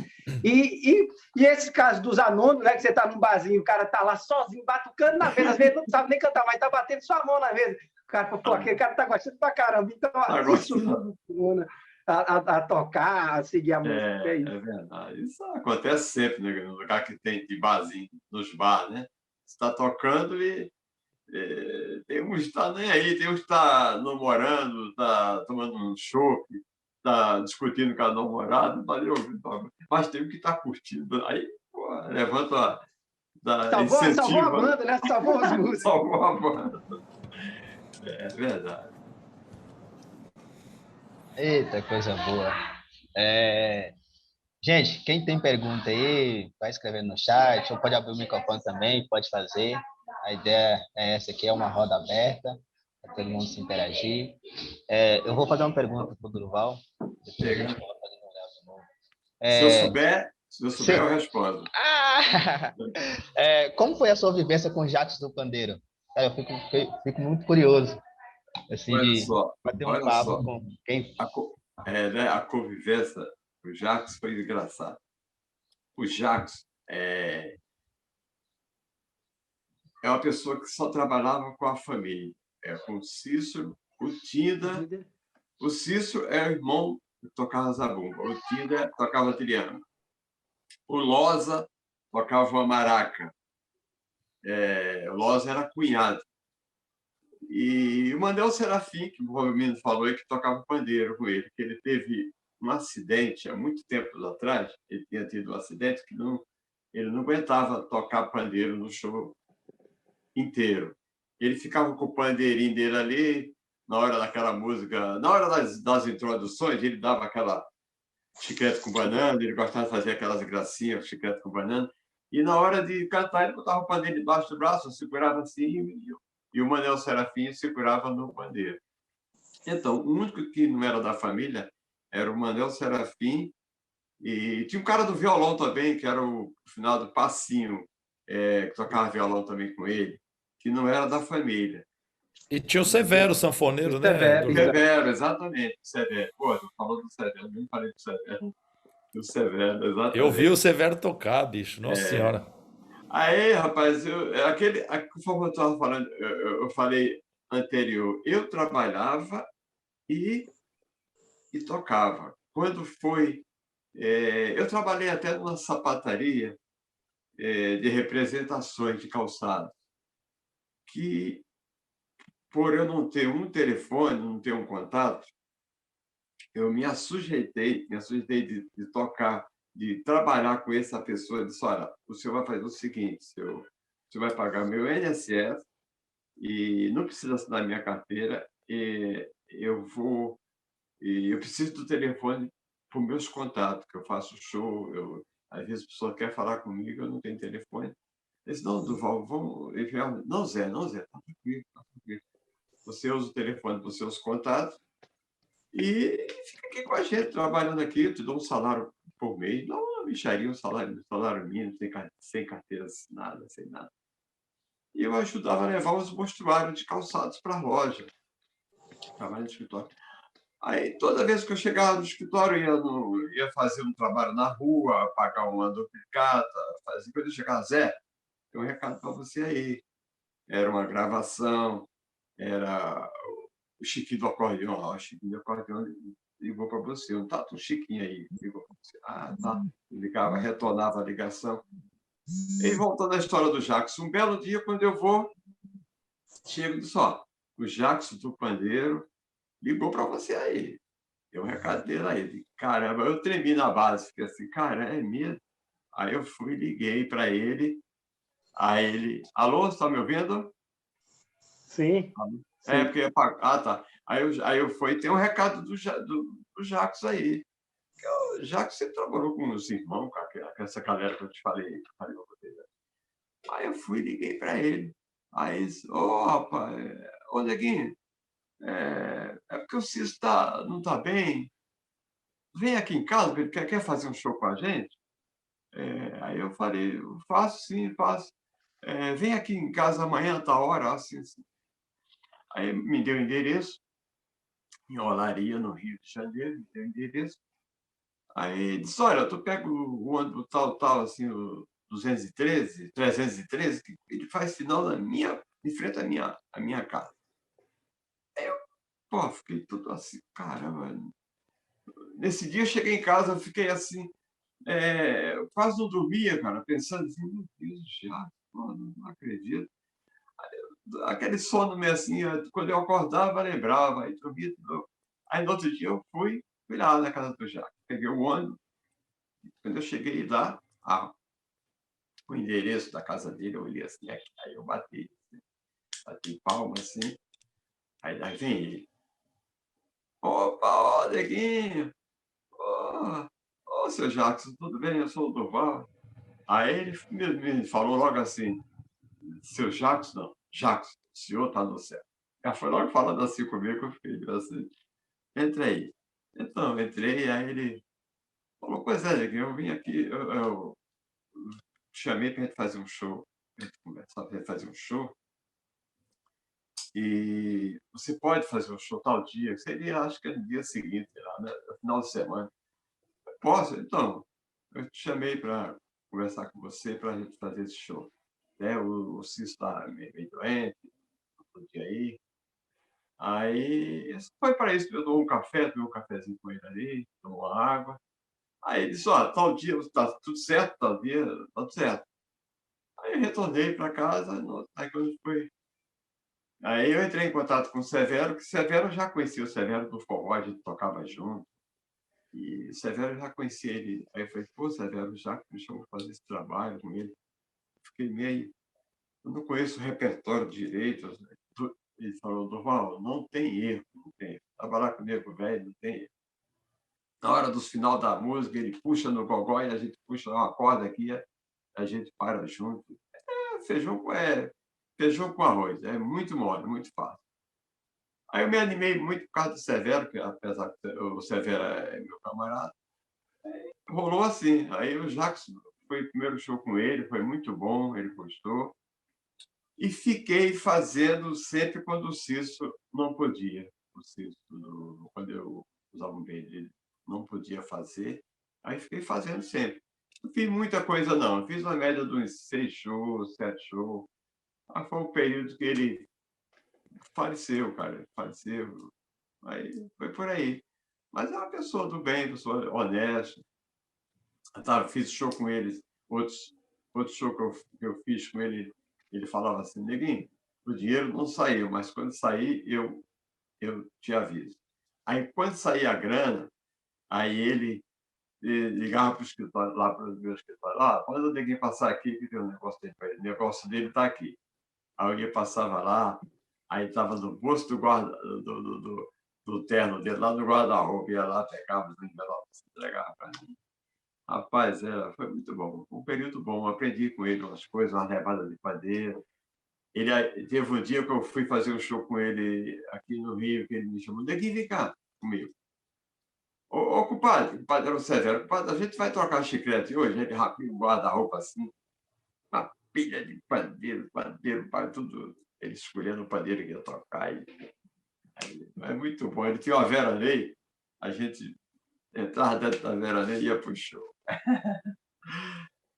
E esse caso dos anônimos, né, que você está num barzinho, o cara está lá sozinho, batucando na mesa, às vezes não sabe nem cantar, mas está batendo sua mão na mesa. O cara falou, aquele cara está gostando pra caramba. Então, isso funciona a tocar, a seguir a música. É verdade. Isso acontece sempre, né, no lugar que tem de barzinho, nos bar, né? Você está tocando e tem uns que está nem aí, tem uns que está namorando, está tomando um chopp, está discutindo com a namorada, mas tem um que está curtindo. Aí, levanta salvou a banda, né? Salvou as músicas. Salvou a banda. É verdade. Eita, coisa boa. Gente, quem tem pergunta aí, vai escrevendo no chat, ou pode abrir o microfone também, pode fazer. A ideia é essa aqui, é uma roda aberta, para todo mundo se interagir. Eu vou fazer uma pergunta para o Durval. Chega. Se eu souber, eu respondo. Como foi a sua vivência com Jacques do Pandeiro? Eu fico muito curioso. Assim, olha só, bater um papo com quem... A convivência, o Jacques foi engraçado. O Jacques é uma pessoa que só trabalhava com a família. Com o Cícero, o Tinda. O Cícero é o irmão que tocava zabumba. O Tinda tocava triângulo. O Loza tocava a maraca. O Loza era cunhado. E o Manel Serafim, que o menino falou, que tocava pandeiro com ele, que ele teve um acidente há muito tempo atrás. Ele tinha tido um acidente que ele não aguentava tocar pandeiro no show inteiro. Ele ficava com o pandeirinho dele ali, na hora daquela música, na hora das introduções, ele dava aquela chiclete com banana, ele gostava de fazer aquelas gracinhas, chiclete com banana, e na hora de cantar, ele botava o pandeiro debaixo do braço, segurava assim, e o Manel Serafim segurava no pandeiro. Então, o único que não era da família era o Manel Serafim, e tinha um cara do violão também, que era o finado Passinho, que tocava violão também com ele, que não era da família. E tinha o Severo, sanfoneiro, né, Severo, Durval? Severo, exatamente, Severo. Pô, tu falou do Severo, nem falei do Severo. Do Severo, Eu vi o exatamente. Severo tocar, bicho. Nossa senhora. Aí, rapaz, conforme eu estava falando, eu falei anterior, eu trabalhava e, e tocava. Quando foi. Eu trabalhei até numa sapataria de representações de calçado, que, por eu não ter um telefone, não ter um contato, eu me sujeitei de tocar, de trabalhar com essa pessoa, disse, olha, o senhor vai fazer o seguinte, o senhor vai pagar meu INSS e não precisa assinar minha carteira, eu preciso do telefone para os meus contatos, que eu faço show, às vezes a pessoa quer falar comigo, eu não tenho telefone. Eu disse, não, Duval, vamos enviar. Não, Zé, tá tranquilo, tá tranquilo. Você usa o telefone para os seus contatos e fica aqui com a gente, trabalhando aqui, eu te dou um salário por mês. Não, uma mixaria, um salário mínimo, sem carteira assinada, sem nada. E eu ajudava a levar os mostruários de calçados para a loja, trabalhando no escritório. Aí, toda vez que eu chegava no escritório, ia fazer um trabalho na rua, pagar uma duplicata, fazer coisa, eu chegava, Zé, tem um recado para você aí. Era uma gravação, era o Chiquinho do acordeão, o Chiquinho do acordeão ligou para você, não tá tão Chiquinho aí, ligou para você. Ah, tá. Ligava, retornava a ligação. E voltando à história do Jackson, um belo dia, quando eu vou, chego e disse, ó, o Jackson do Pandeiro ligou para você aí. Deu um recado dele aí. Caramba, eu tremi na base, fiquei assim, cara, é mesmo? Aí eu fui, liguei para ele, aí ele, alô, você está me ouvindo? sim, sim. Porque... Ah, tá. Aí eu fui, tem um recado do Jacques aí. O Jacques sempre trabalhou com os irmãos, com essa galera que eu te falei. Aí eu fui, liguei para ele. Aí, rapaz, ô Neguinho, porque o Cis não está bem. Vem aqui em casa, ele quer fazer um show com a gente. Aí eu falei, faço sim, faço. Vem aqui em casa amanhã, tá hora, assim, assim. Aí me deu o endereço, em Olaria, no Rio de Janeiro, me deu o endereço. Aí disse, olha, tu pega o ônibus tal, assim, o 213, 313, que ele faz sinal em frente à minha casa. Aí eu, pô, fiquei tudo assim, caramba. Nesse dia eu cheguei em casa, eu fiquei assim, eu quase não dormia, cara, pensando assim, meu Deus, já, pô, não acredito. Aquele sono meio assim, quando eu acordava, lembrava, aí dormia de novo. Aí no outro dia eu fui lá na casa do Jacques, peguei o ônibus, quando eu cheguei lá, o endereço da casa dele, eu olhei assim, aí eu bati palma assim, aí vem ele. Opa, ó, Neguinho! Ô, seu Jackson, tudo bem? Eu sou o Durval. Aí ele me falou logo assim, seu Jackson, não, Jackson, o senhor está no céu. Já foi logo falando assim comigo, eu fiquei assim, entra aí. Então, entrei, aí ele falou, pois é, Neguinho, eu vim aqui, eu chamei para a gente fazer um show, para a gente conversar, para a gente fazer um show. E você pode fazer um show tal dia, que seria, acho que é no dia seguinte, lá, né? No final de semana. Posso? Então, eu te chamei para conversar com você para a gente fazer esse show. O Cis está meio doente, não podia ir. Aí foi para isso, eu dou um café, tomei um cafezinho com ele ali, tomou uma água. Aí ele disse, ó, tal dia está tudo certo, tal dia está tudo certo. Aí eu retornei para casa, aí quando foi. Aí eu entrei em contato com o Severo, que o Severo eu já conhecia o Severo do forró, a gente tocava junto. E o Severo eu já conhecia ele. Aí eu falei, pô, Severo, já me chamou para fazer esse trabalho com ele. Fiquei meio. Eu não conheço o repertório direito. Ele falou, Durval, não tem erro, não tem erro. Trabalhar com o nego velho, não tem erro. Na hora dos final da música, ele puxa no gogó e a gente puxa uma corda aqui, a gente para junto. Feijão com arroz, é muito mole, muito fácil. Aí eu me animei muito por causa do Severo, que apesar que o Severo é meu camarada. Rolou assim. Aí o Jackson foi o primeiro show com ele, foi muito bom, ele gostou. E fiquei fazendo sempre quando o Cício não podia. O Cício, quando eu usava um bem dele, não podia fazer. Aí fiquei fazendo sempre. Não fiz muita coisa, não. Eu fiz uma média de uns 6 shows, 7 shows. Aí foi o período que ele faleceu, cara. Ele faleceu. Aí foi por aí. Mas é uma pessoa do bem, pessoa honesta. Fiz show com eles. Outro show que eu fiz com ele, ele falava assim, Neguinho, o dinheiro não saiu, mas quando sair, eu te aviso. Aí, quando saía a grana, aí ele ligava para o escritório, lá para o meu escritório, quando o Neguinho passar aqui, que tem um negócio dele para ele, o negócio dele está aqui. Aí alguém passava lá, aí estava no bolso do guarda, do terno dele, lá no guarda-roupa, ia lá, pegava os envelopes, entregava para mim. Rapaz, foi muito bom. Um período bom. Aprendi com ele umas coisas, uma levada de padeiro. Teve um dia que eu fui fazer um show com ele aqui no Rio, que ele me chamou, Neguinho, vem cá comigo. Ô, compadre, o padre era o Severo, compadre, a gente vai trocar chiclete hoje, ele rapidinho, guarda-roupa assim, uma pilha de padeiro, tudo. Ele escolhendo o padeiro que ia tocar. É muito bom. Ele tinha uma veraneio, a gente entrava dentro da veraneio e ia para o show.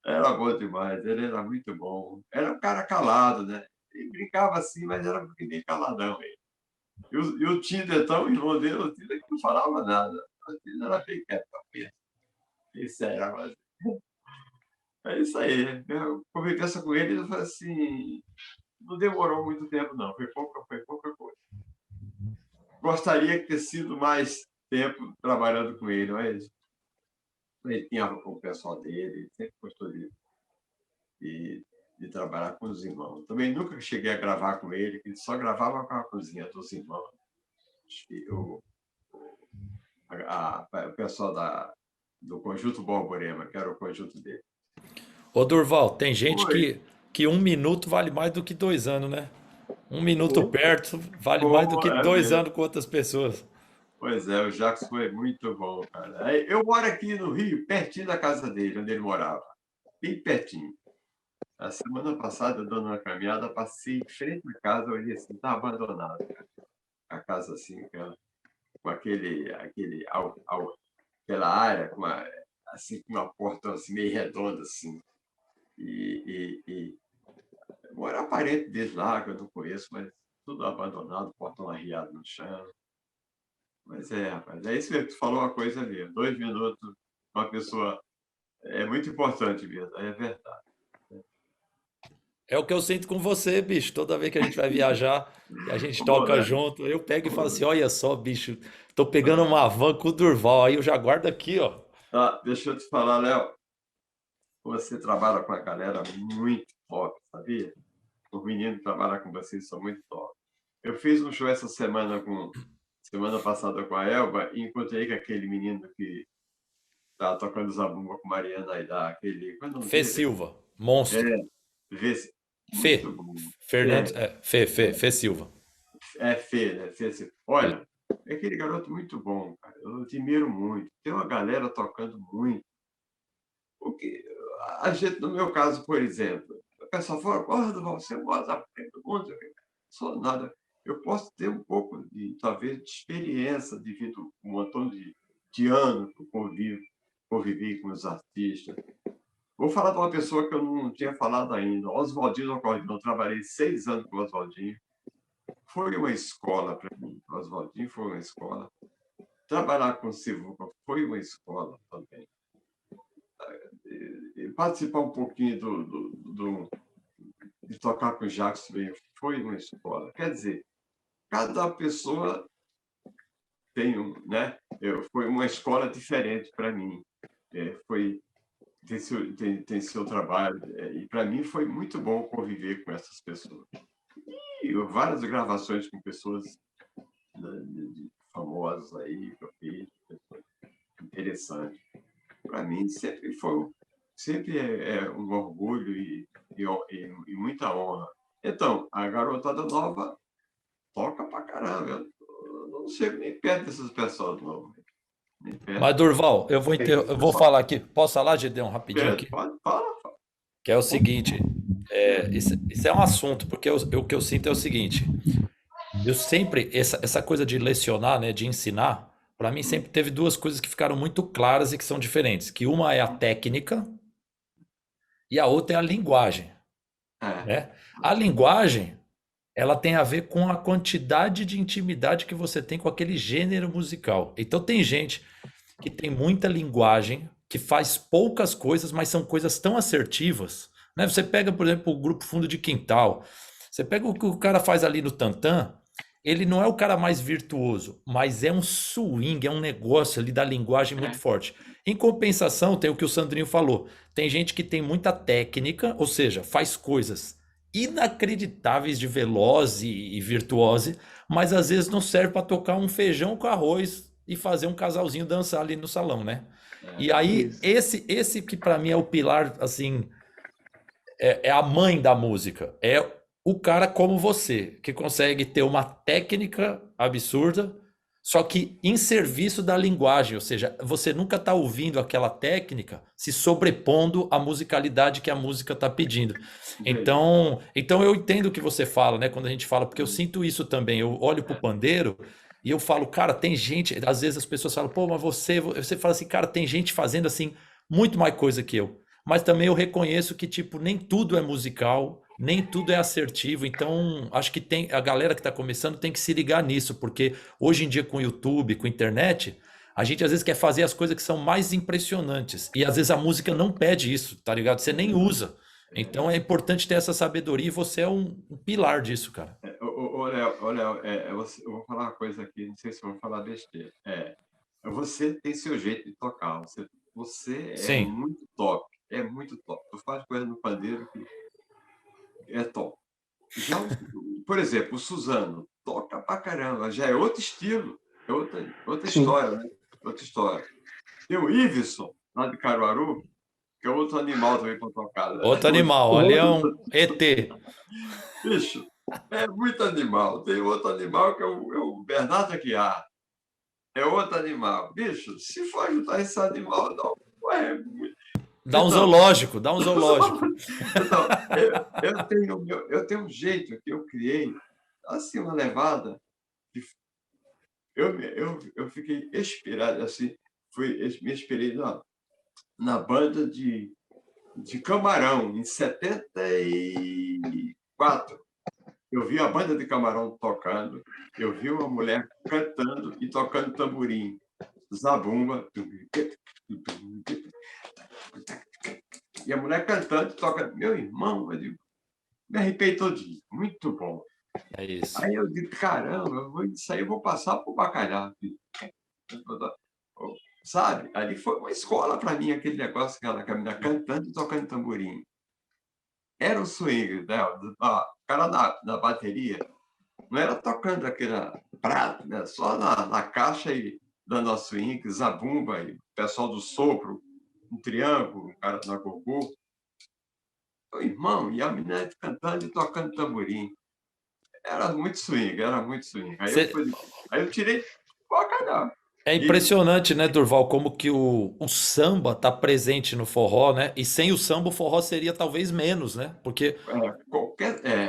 Era bom demais, ele era muito bom. Era um cara calado, né? Ele brincava assim, mas era um pouquinho caladão ele. E o Tinder, então, o irmão dele, o Tinder que não falava nada. O Tinder era bem quieto, isso era, mas... É isso aí. A convivência com ele, foi assim, não demorou muito tempo, não. Foi pouca coisa. Gostaria de ter sido mais tempo trabalhando com ele, mas ele tinha o pessoal dele, sempre gostou de trabalhar com os irmãos. Também nunca cheguei a gravar com ele, ele só gravava com a cozinha dos irmãos. O pessoal do Conjunto Borborema, que era o conjunto dele. Ô Durval, tem gente Foi. que 1 minuto vale mais do que 2 anos, né? 1 minuto perto vale mais do Como que é 2 anos mesmo. com outras pessoas. Pois é, o Jacques foi muito bom, cara. Eu moro aqui no Rio, pertinho da casa dele, onde ele morava. Bem pertinho. A semana passada, dando uma caminhada, passei em frente à casa, olhei assim, está abandonada. A casa assim, com aquela área, assim, com uma porta assim, meio redonda, assim. Mora parente deles lá, que eu não conheço, mas tudo abandonado, portão arriado no chão. Mas rapaz, é isso mesmo, tu falou uma coisa mesmo. 2 minutos, uma pessoa é muito importante mesmo, é verdade. É o que eu sinto com você, bicho. Toda vez que a gente vai viajar e a gente Ô, toca né? junto, eu pego e falo assim: olha só, bicho, tô pegando uma van com o Durval. Aí eu já guardo aqui, ó. Deixa eu te falar, Léo, você trabalha com a galera muito top, sabia? Os meninos que trabalham com vocês são muito top. Eu fiz um show essa semana passada com a Elba e encontrei com aquele menino que tá tocando zabumba com Mariana Aidar, aquele... Qual é o nome Fê dele? Silva, monstro. Muito Fê, bom. Fernandes, Fê Silva. Fê, né? Fê, assim, olha, é aquele garoto muito bom, cara. Eu admiro muito. Tem uma galera tocando muito. Porque a gente, no meu caso, por exemplo, o pessoal fala, Durval, você gosta do mundo? Eu sou nada. Eu posso ter um pouco de, talvez, de experiência devido a um montão de anos que eu convivi com os artistas. Vou falar de uma pessoa que eu não tinha falado ainda, Oswaldinho do acordeão. Eu trabalhei 6 anos com o Oswaldinho. Foi uma escola para mim. O Oswaldinho foi uma escola. Trabalhar com o Sivuca foi uma escola também. Participar um pouquinho de tocar com o Jacques também foi uma escola. Quer dizer, cada pessoa tem né? Foi uma escola diferente para mim. Tem seu trabalho. E para mim foi muito bom conviver com essas pessoas. E várias gravações com pessoas, né, famosas aí, que eu fiz, interessante. Para mim sempre é um orgulho e muita honra. Então, a garotada nova toca pra caramba. chego nem perto dessas pessoas, não. Nem perto. Mas, Durval, eu vou falar aqui. Posso falar, Gedeon, rapidinho aqui? Pode, fala. Que é o seguinte, isso é um assunto, porque o que eu sinto é o seguinte, eu sempre, essa coisa de lecionar, né, de ensinar, para mim sempre teve duas coisas que ficaram muito claras e que são diferentes, que uma é a técnica e a outra é a linguagem, né? A linguagem, ela tem a ver com a quantidade de intimidade que você tem com aquele gênero musical. Então tem gente que tem muita linguagem, que faz poucas coisas, mas são coisas tão assertivas, né? Você pega, por exemplo, o grupo Fundo de Quintal, você pega o que o cara faz ali no tantã, ele não é o cara mais virtuoso, mas é um swing, é um negócio ali da linguagem muito forte. Em compensação, tem o que o Sandrinho falou, tem gente que tem muita técnica, ou seja, faz coisas inacreditáveis de veloz e virtuose, mas às vezes não serve para tocar um feijão com arroz e fazer um casalzinho dançar ali no salão, né? E aí, esse que para mim é o pilar, assim, é a mãe da música. É o cara como você, que consegue ter uma técnica absurda, só que em serviço da linguagem, ou seja, você nunca está ouvindo aquela técnica se sobrepondo à musicalidade que a música está pedindo. Então eu entendo o que você fala, né? Quando a gente fala, porque eu sinto isso também. Eu olho pro pandeiro e eu falo, cara, tem gente, às vezes as pessoas falam, pô, mas você fala assim, cara, tem gente fazendo assim muito mais coisa que eu. Mas também eu reconheço que, tipo, nem tudo é musical, nem tudo é assertivo. Então, acho que a galera que está começando tem que se ligar nisso, porque hoje em dia com o YouTube, com a internet, a gente às vezes quer fazer as coisas que são mais impressionantes. E às vezes a música não pede isso, tá ligado? Você nem usa. Então é importante ter essa sabedoria e você é um pilar disso, cara. Léo, eu vou falar uma coisa aqui, não sei se eu vou falar besteira. Você tem seu jeito de tocar, você é muito top, é muito top. Tu faz coisa no pandeiro que é top. Já, por exemplo, o Suzano toca pra caramba, já é outro estilo, é outra história, né? Outra história. Tem o Iveson, lá de Caruaru, que é outro animal também para tocar. Né? Outro animal, ali é um ET. Bicho, é muito animal. Tem outro animal que é o Bernardo Aguiar. É outro animal. Bicho, se for ajudar esse animal, não é muito. Dá um zoológico, dá um zoológico. Então, eu tenho um jeito que eu criei, assim, uma levada. Eu fiquei inspirado, assim, me inspirei na banda de Camarão, em 74. Eu vi a banda de Camarão tocando, eu vi uma mulher cantando e tocando tamborim, zabumba. E a mulher cantando e tocando. Meu irmão, eu digo, me arrepiei todinho. Muito bom. É isso. Aí eu digo, caramba, isso aí eu vou passar para o bacalhau. Sabe? Ali foi uma escola para mim, aquele negócio que ela caminha cantando e tocando tamborim. Era o swing, né? O cara na bateria não era tocando aquele prato, né? Só na caixa e dando a swing, zabumba, e o pessoal do sopro, um triângulo, um cara na gogô. Meu irmão, e a menina cantando e tocando tamborim. Era muito swing, era muito swing. Aí eu tirei bacalhau. É impressionante, né, Durval, como que o samba tá presente no forró, né? E sem o samba, o forró seria talvez menos, né? Porque...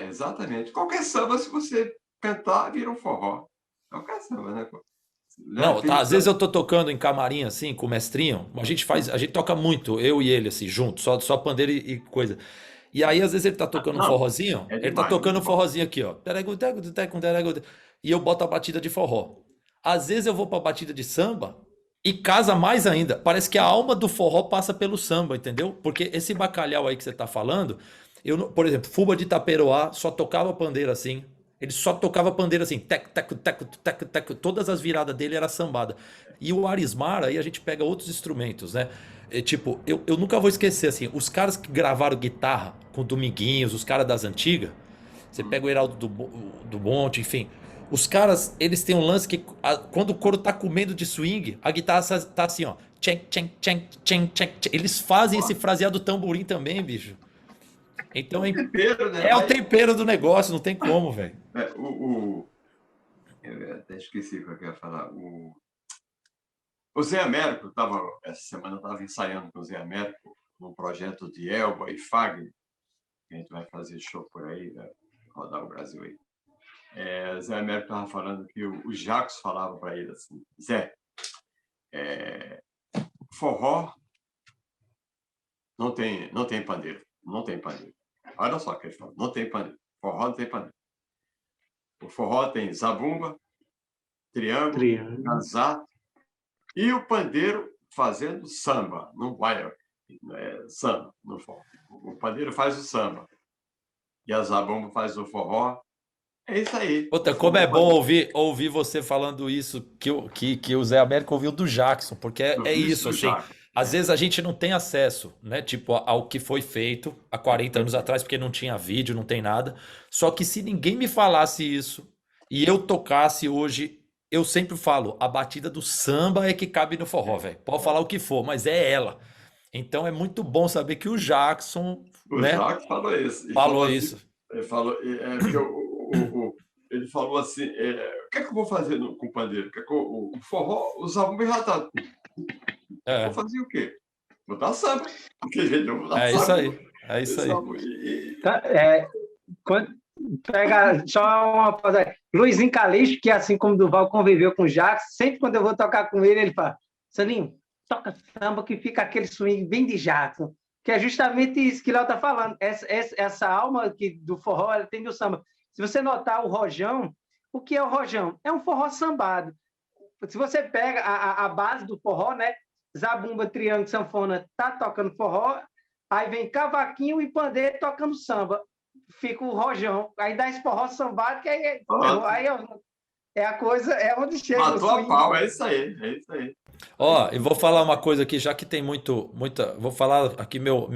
exatamente. Qualquer samba, se você cantar, vira um forró. Qualquer samba, né? Não, tá, às vezes eu tô tocando em camarim, assim, com o mestrinho, a gente toca muito, eu e ele, assim, junto, só pandeiro e coisa. E aí, às vezes, ele tá tocando um forrozinho, ele tá tocando um forrozinho aqui, ó. E eu boto a batida de forró. Às vezes eu vou pra batida de samba e casa mais ainda. Parece que a alma do forró passa pelo samba, entendeu? Porque esse bacalhau aí que você tá falando, por exemplo, Fuba de Itaperoá só tocava pandeiro assim. Ele só tocava pandeiro assim, teco, teco, teco, teco, teco. Todas as viradas dele era sambada. E o Arismar, aí a gente pega outros instrumentos, né? Tipo, eu nunca vou esquecer, assim, os caras que gravaram guitarra com Dominguinhos, os caras das antigas, você pega o Heraldo do Monte, enfim... Os caras, eles têm um lance que quando o coro tá comendo de swing, a guitarra tá assim, ó. Tchen, tchen, tchen, tchen, tchen. Eles fazem esse fraseado tamborim também, bicho. Então é o tempero do negócio, não tem como, velho. até esqueci o que eu ia falar. O Zé Américo, essa semana eu estava ensaiando com o Zé Américo num projeto de Elba e Fagner, que a gente vai fazer show por aí, né? Rodar o Brasil aí. Zé Américo estava falando que o Jacques falava para ele assim: Zé, forró não tem pandeiro, não tem pandeiro. Olha só o que ele fala: não tem pandeiro, forró não tem pandeiro. O forró tem zabumba, triângulo, casar e o pandeiro fazendo samba. Não vai samba no forró. O pandeiro faz o samba e a zabumba faz o forró. É isso aí. Puta, como é bom ouvir você falando isso que o Zé Américo ouviu do Jackson, porque é isso, assim. Às vezes a gente não tem acesso, né? Tipo, ao que foi feito há 40 anos atrás, porque não tinha vídeo, não tem nada. Só que se ninguém me falasse isso e eu tocasse hoje, eu sempre falo, a batida do samba é que cabe no forró, velho. Pode falar o que for, mas é ela. Então é muito bom saber que o Jackson, né? Jackson falou isso. Falou isso. Ele falou, ele falou assim: o que é que eu vou fazer com o pandeiro? O forró, o zabumba já tá. Vou fazer o quê? Vou dar samba. Porque, gente, eu vou dar isso samba. aí. É isso aí. Pega só uma coisa. Luizinho Calixto, que assim como Durval conviveu com o Jackson, sempre quando eu vou tocar com ele fala: Saninho, toca samba que fica aquele swing bem de Jackson. Que é justamente isso que Léo está falando. Essa alma do forró, ela tem do samba. Se você notar o rojão, o que é o rojão? É um forró sambado. Se você pega a base do forró, né? Zabumba, triângulo, sanfona, tá tocando forró, aí vem cavaquinho e pandeiro tocando samba. Fica o rojão. Aí dá esse forró sambado, que aí a coisa, é onde chega. Matou a pau, é isso aí. Ó, eu vou falar uma coisa aqui, já que tem muita. Vou falar aqui meu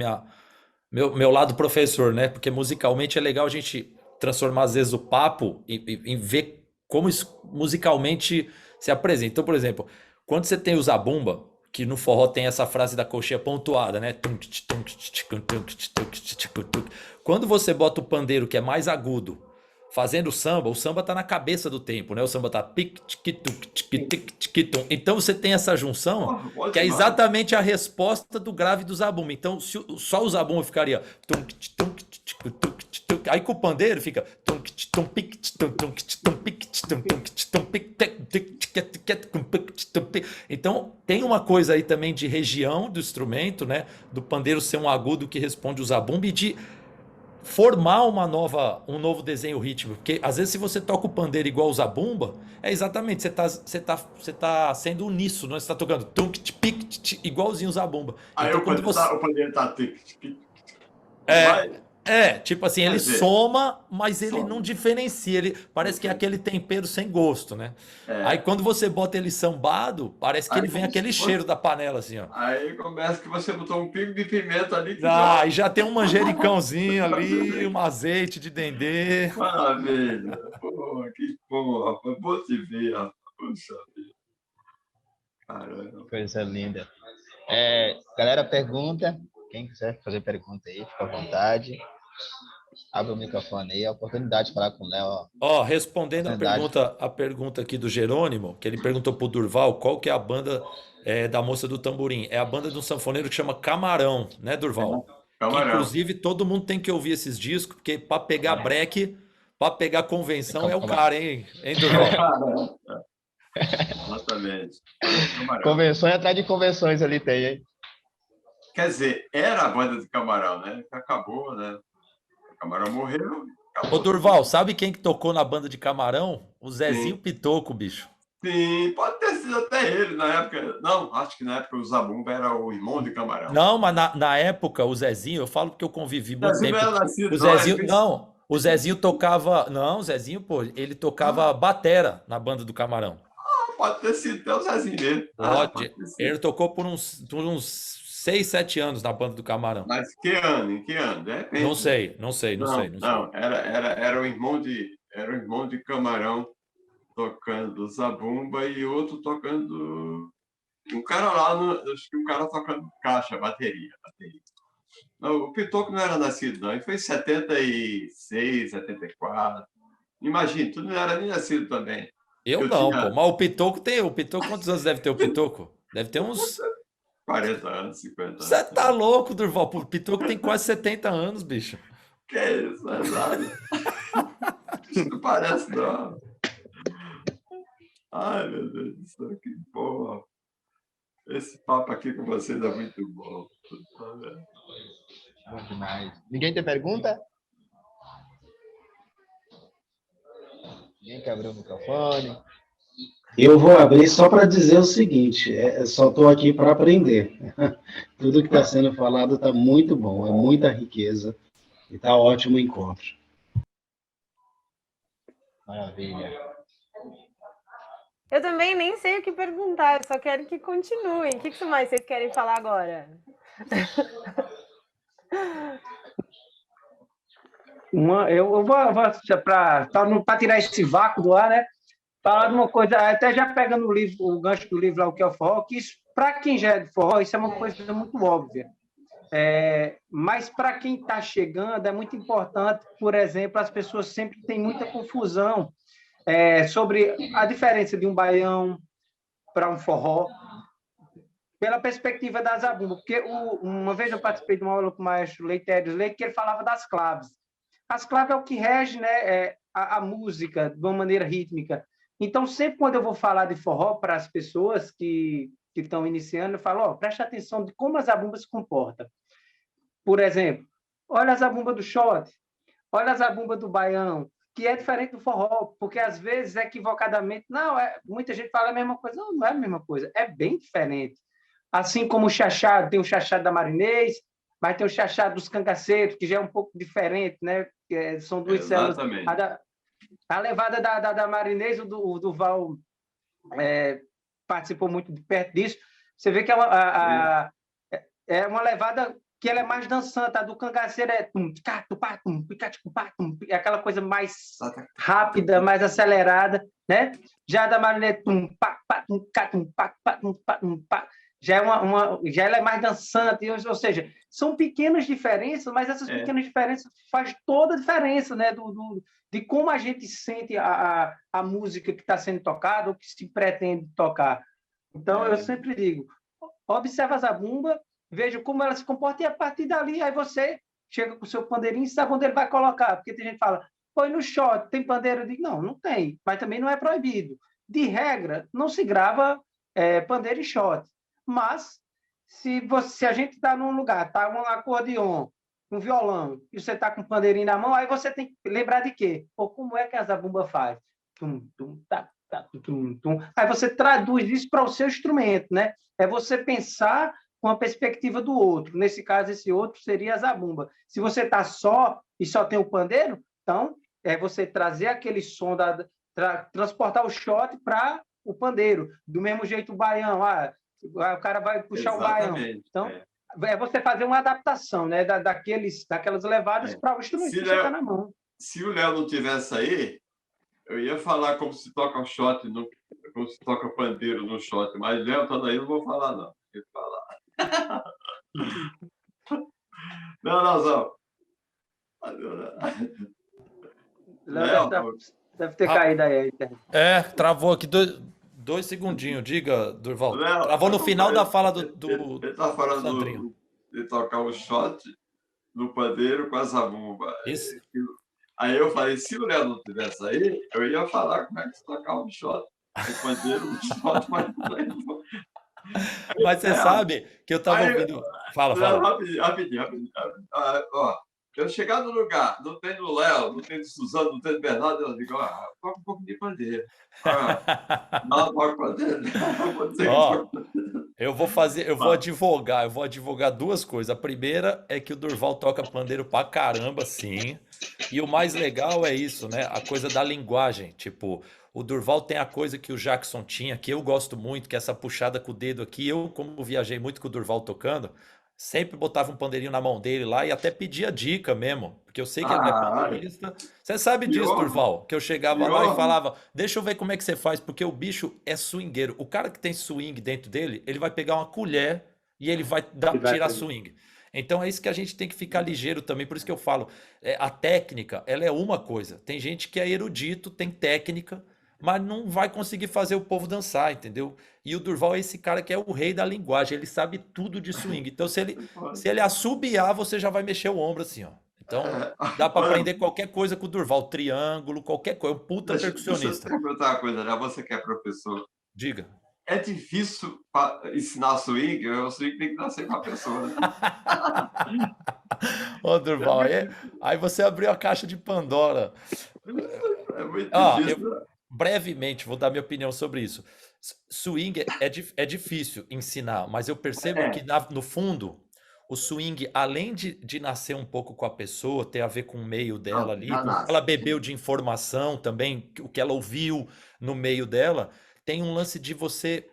lado professor, né? Porque musicalmente é legal a gente transformar, às vezes, o papo em ver como isso musicalmente se apresenta. Então, por exemplo, quando você tem o zabumba, que no forró tem essa frase da coxinha pontuada, né? Quando você bota o pandeiro, que é mais agudo, fazendo samba, o samba tá na cabeça do tempo, né? O samba tá então você tem essa junção que é exatamente a resposta do grave do zabumba. Então só o zabumba ficaria aí com o pandeiro fica então tem uma coisa aí também de região do instrumento, né? Do pandeiro ser um agudo que responde o zabumba e de formar um novo desenho rítmico, porque às vezes se você toca o pandeiro igual o zabumba, é exatamente, você tá sendo uníssono, você tá tocando igualzinho o zabumba. Aí então, o pandeiro tá tipo assim, ele soma, mas ele não diferencia, ele parece que é aquele tempero sem gosto, né? Aí quando você bota ele sambado, parece que ele vem aquele cheiro da panela, assim, ó. Aí começa que você botou um pingo de pimenta ali. E já tem um manjericãozinho ali, um azeite de dendê. Maravilha. Pô, que bom, rapaz. Bom te ver, rapaz. Puxa vida. Caramba. Coisa linda. Galera, pergunta. Quem quiser fazer pergunta aí, fica à vontade. Abre o microfone aí, a oportunidade de falar com o Léo. Respondendo a pergunta aqui do Jerônimo, que ele perguntou pro Durval qual que é a banda da Moça do Tamborim. É a banda de um sanfoneiro que chama Camarão, né, Durval? Camarão. Que, inclusive, todo mundo tem que ouvir esses discos, porque para pegar break, para pegar convenção é o cara, hein Durval? Exatamente. Convenções atrás de convenções ali tem, hein? Quer dizer, era a banda de Camarão, né? Acabou, né? O Camarão morreu. Ô, Durval, sabe quem que tocou na banda de Camarão? O Zezinho Pitoco, bicho. Sim, pode ter sido até ele na época. Não, acho que na época o Zabumba era o irmão de Camarão. Não, mas na época o Zezinho, eu falo porque eu convivi muito tempo. Não era nascido, o Zezinho, não, o Zezinho tocava. Não, o Zezinho, pô, ele tocava batera na banda do Camarão. Pode ter sido até o Zezinho dele. Pode. Ele tocou por uns 6, 7 anos na banda do Camarão. Mas que ano? Em que ano? De repente. Não sei. Não, era o irmão de Camarão tocando zabumba e outro tocando. Um cara lá, acho que um cara tocando caixa, bateria. Não, o Pitoco não era nascido, não. Ele foi em 76, 74. Imagina, tu não era nem nascido também. Eu Eu não, pô. tinha Mas o Pitoco tem. O Pitoco, quantos anos deve ter o Pitoco? Deve ter uns. 40 anos, 50 Você anos. tá louco, Durval? O Pitoco tem quase 70 anos, bicho. Que isso, não é nada. Isso não parece, não. Ai, meu Deus do céu, que bom. Esse papo aqui com vocês é muito bom. Bom demais. Ninguém tem pergunta? Ninguém quer abrir o microfone? Eu vou abrir só para dizer o seguinte: só estou aqui para aprender. Tudo que está sendo falado está muito bom, é muita riqueza e está ótimo o encontro. Maravilha. Eu também nem sei o que perguntar, eu só quero que continuem. O que mais vocês querem falar agora? Eu vou para tirar esse vácuo do ar, né? Falar de uma coisa, até já pegando o livro, o gancho do livro lá, o que é o forró, que isso, para quem já é de forró, isso é uma coisa muito óbvia. Mas para quem está chegando, é muito importante, por exemplo, as pessoas sempre têm muita confusão sobre a diferença de um baião para um forró, pela perspectiva da zabumba, porque uma vez eu participei de uma aula com o maestro Leitérios Leite, que ele falava das claves. As claves é o que rege, né, a música de uma maneira rítmica. Então, sempre quando eu vou falar de forró para as pessoas que estão iniciando, eu falo, preste atenção de como a zabumba se comporta. Por exemplo, olha a zabumba do shot, olha a zabumba do baião, que é diferente do forró, porque às vezes, equivocadamente, muita gente fala a mesma coisa. Não, não é a mesma coisa, é bem diferente. Assim como o chachado, tem o chachado da Marinês, mas tem o chachado dos cangaceiros, que já é um pouco diferente, né? São duas células. A levada da Marinês, o Durval participou muito de perto disso. Você vê que é uma levada que ela é mais dançante. A do cangaceiro é aquela coisa mais rápida, mais acelerada, né? Já a da Marinês já ela é mais dançante, ou seja, são pequenas diferenças, mas essas pequenas diferenças faz toda a diferença, né, de como a gente sente a música que está sendo tocada ou que se pretende tocar. Então, eu sempre digo, observa a zabumba, veja como ela se comporta e a partir dali, aí você chega com o seu pandeirinho e sabe onde ele vai colocar, porque tem gente que fala, põe no shot, tem pandeiro? Eu digo, não tem, mas também não é proibido. De regra, não se grava pandeiro e shot. Mas, se a gente está num lugar, está um acordeon, um violão, e você está com um pandeirinho na mão, aí você tem que lembrar de quê? Como é que a zabumba faz? Tum, tum, tá, tum, tum. Aí você traduz isso para o seu instrumento, né? É você pensar com a perspectiva do outro. Nesse caso, esse outro seria a zabumba. Se você está só e só tem o pandeiro, então é você trazer aquele som, transportar o shot para o pandeiro. Do mesmo jeito o baião, o cara vai puxar o baião. Então, é você fazer uma adaptação, né, daquelas levadas para o instrumento que você está na mão. Se o Léo não tivesse aí, eu ia falar como se toca o shot, como se toca pandeiro no shot, mas Léo tá daí, não vou falar, não. Vou falar. Não, Zão. Léo deve ter caído aí. Travou aqui. Dois segundinhos, diga, Durval. Léo, Travou no final da fala do Ele tá falando de tocar o shot no pandeiro com a zabumba. Isso. Aí eu falei, se o Léo não tivesse aí, eu ia falar como é que se tocava o shot. O pandeiro, o shot, mas você sabe que eu tava ouvindo... Fala. Rapidinho. Eu chegar no lugar, não tem do Léo, não tem do Suzano, não tem do Bernardo, eu digo, toca um pouco de pandeiro. Não, toca pandeiro. Eu vou advogar duas coisas. A primeira é que o Durval toca pandeiro pra caramba, sim. E o mais legal é isso, né? A coisa da linguagem. Tipo, o Durval tem a coisa que o Jackson tinha, que eu gosto muito, que é essa puxada com o dedo aqui. Eu, como viajei muito com o Durval tocando, sempre botava um pandeirinho na mão dele lá e até pedia dica mesmo, porque eu sei que ele é pandeirista. Você sabe disso, Durval, que eu chegava lá e falava, deixa eu ver como é que você faz, porque o bicho é swingueiro. O cara que tem swing dentro dele, ele vai pegar uma colher e ele vai tirar swing. Então é isso que a gente tem que ficar ligeiro também, por isso que eu falo, a técnica, ela é uma coisa. Tem gente que é erudito, tem técnica, mas não vai conseguir fazer o povo dançar, entendeu? E o Durval é esse cara que é o rei da linguagem, ele sabe tudo de swing. Então, se ele assobiar, você já vai mexer o ombro assim, ó. Então, dá para aprender qualquer coisa com o Durval, triângulo, qualquer coisa, é um puta Deixa eu percussionista. perguntar uma coisa, né? Você que é professor, Diga. é difícil ensinar swing? O swing tem que nascer com a pessoa, né? Ô, Durval, aí você abriu a caixa de Pandora. É muito Ah, difícil. Né? Brevemente, vou dar minha opinião sobre isso. Swing é difícil ensinar, mas eu percebo que no fundo, o swing, além de nascer um pouco com a pessoa, ter a ver com o meio dela ali, com o que ela bebeu de informação também, o que ela ouviu no meio dela, tem um lance de você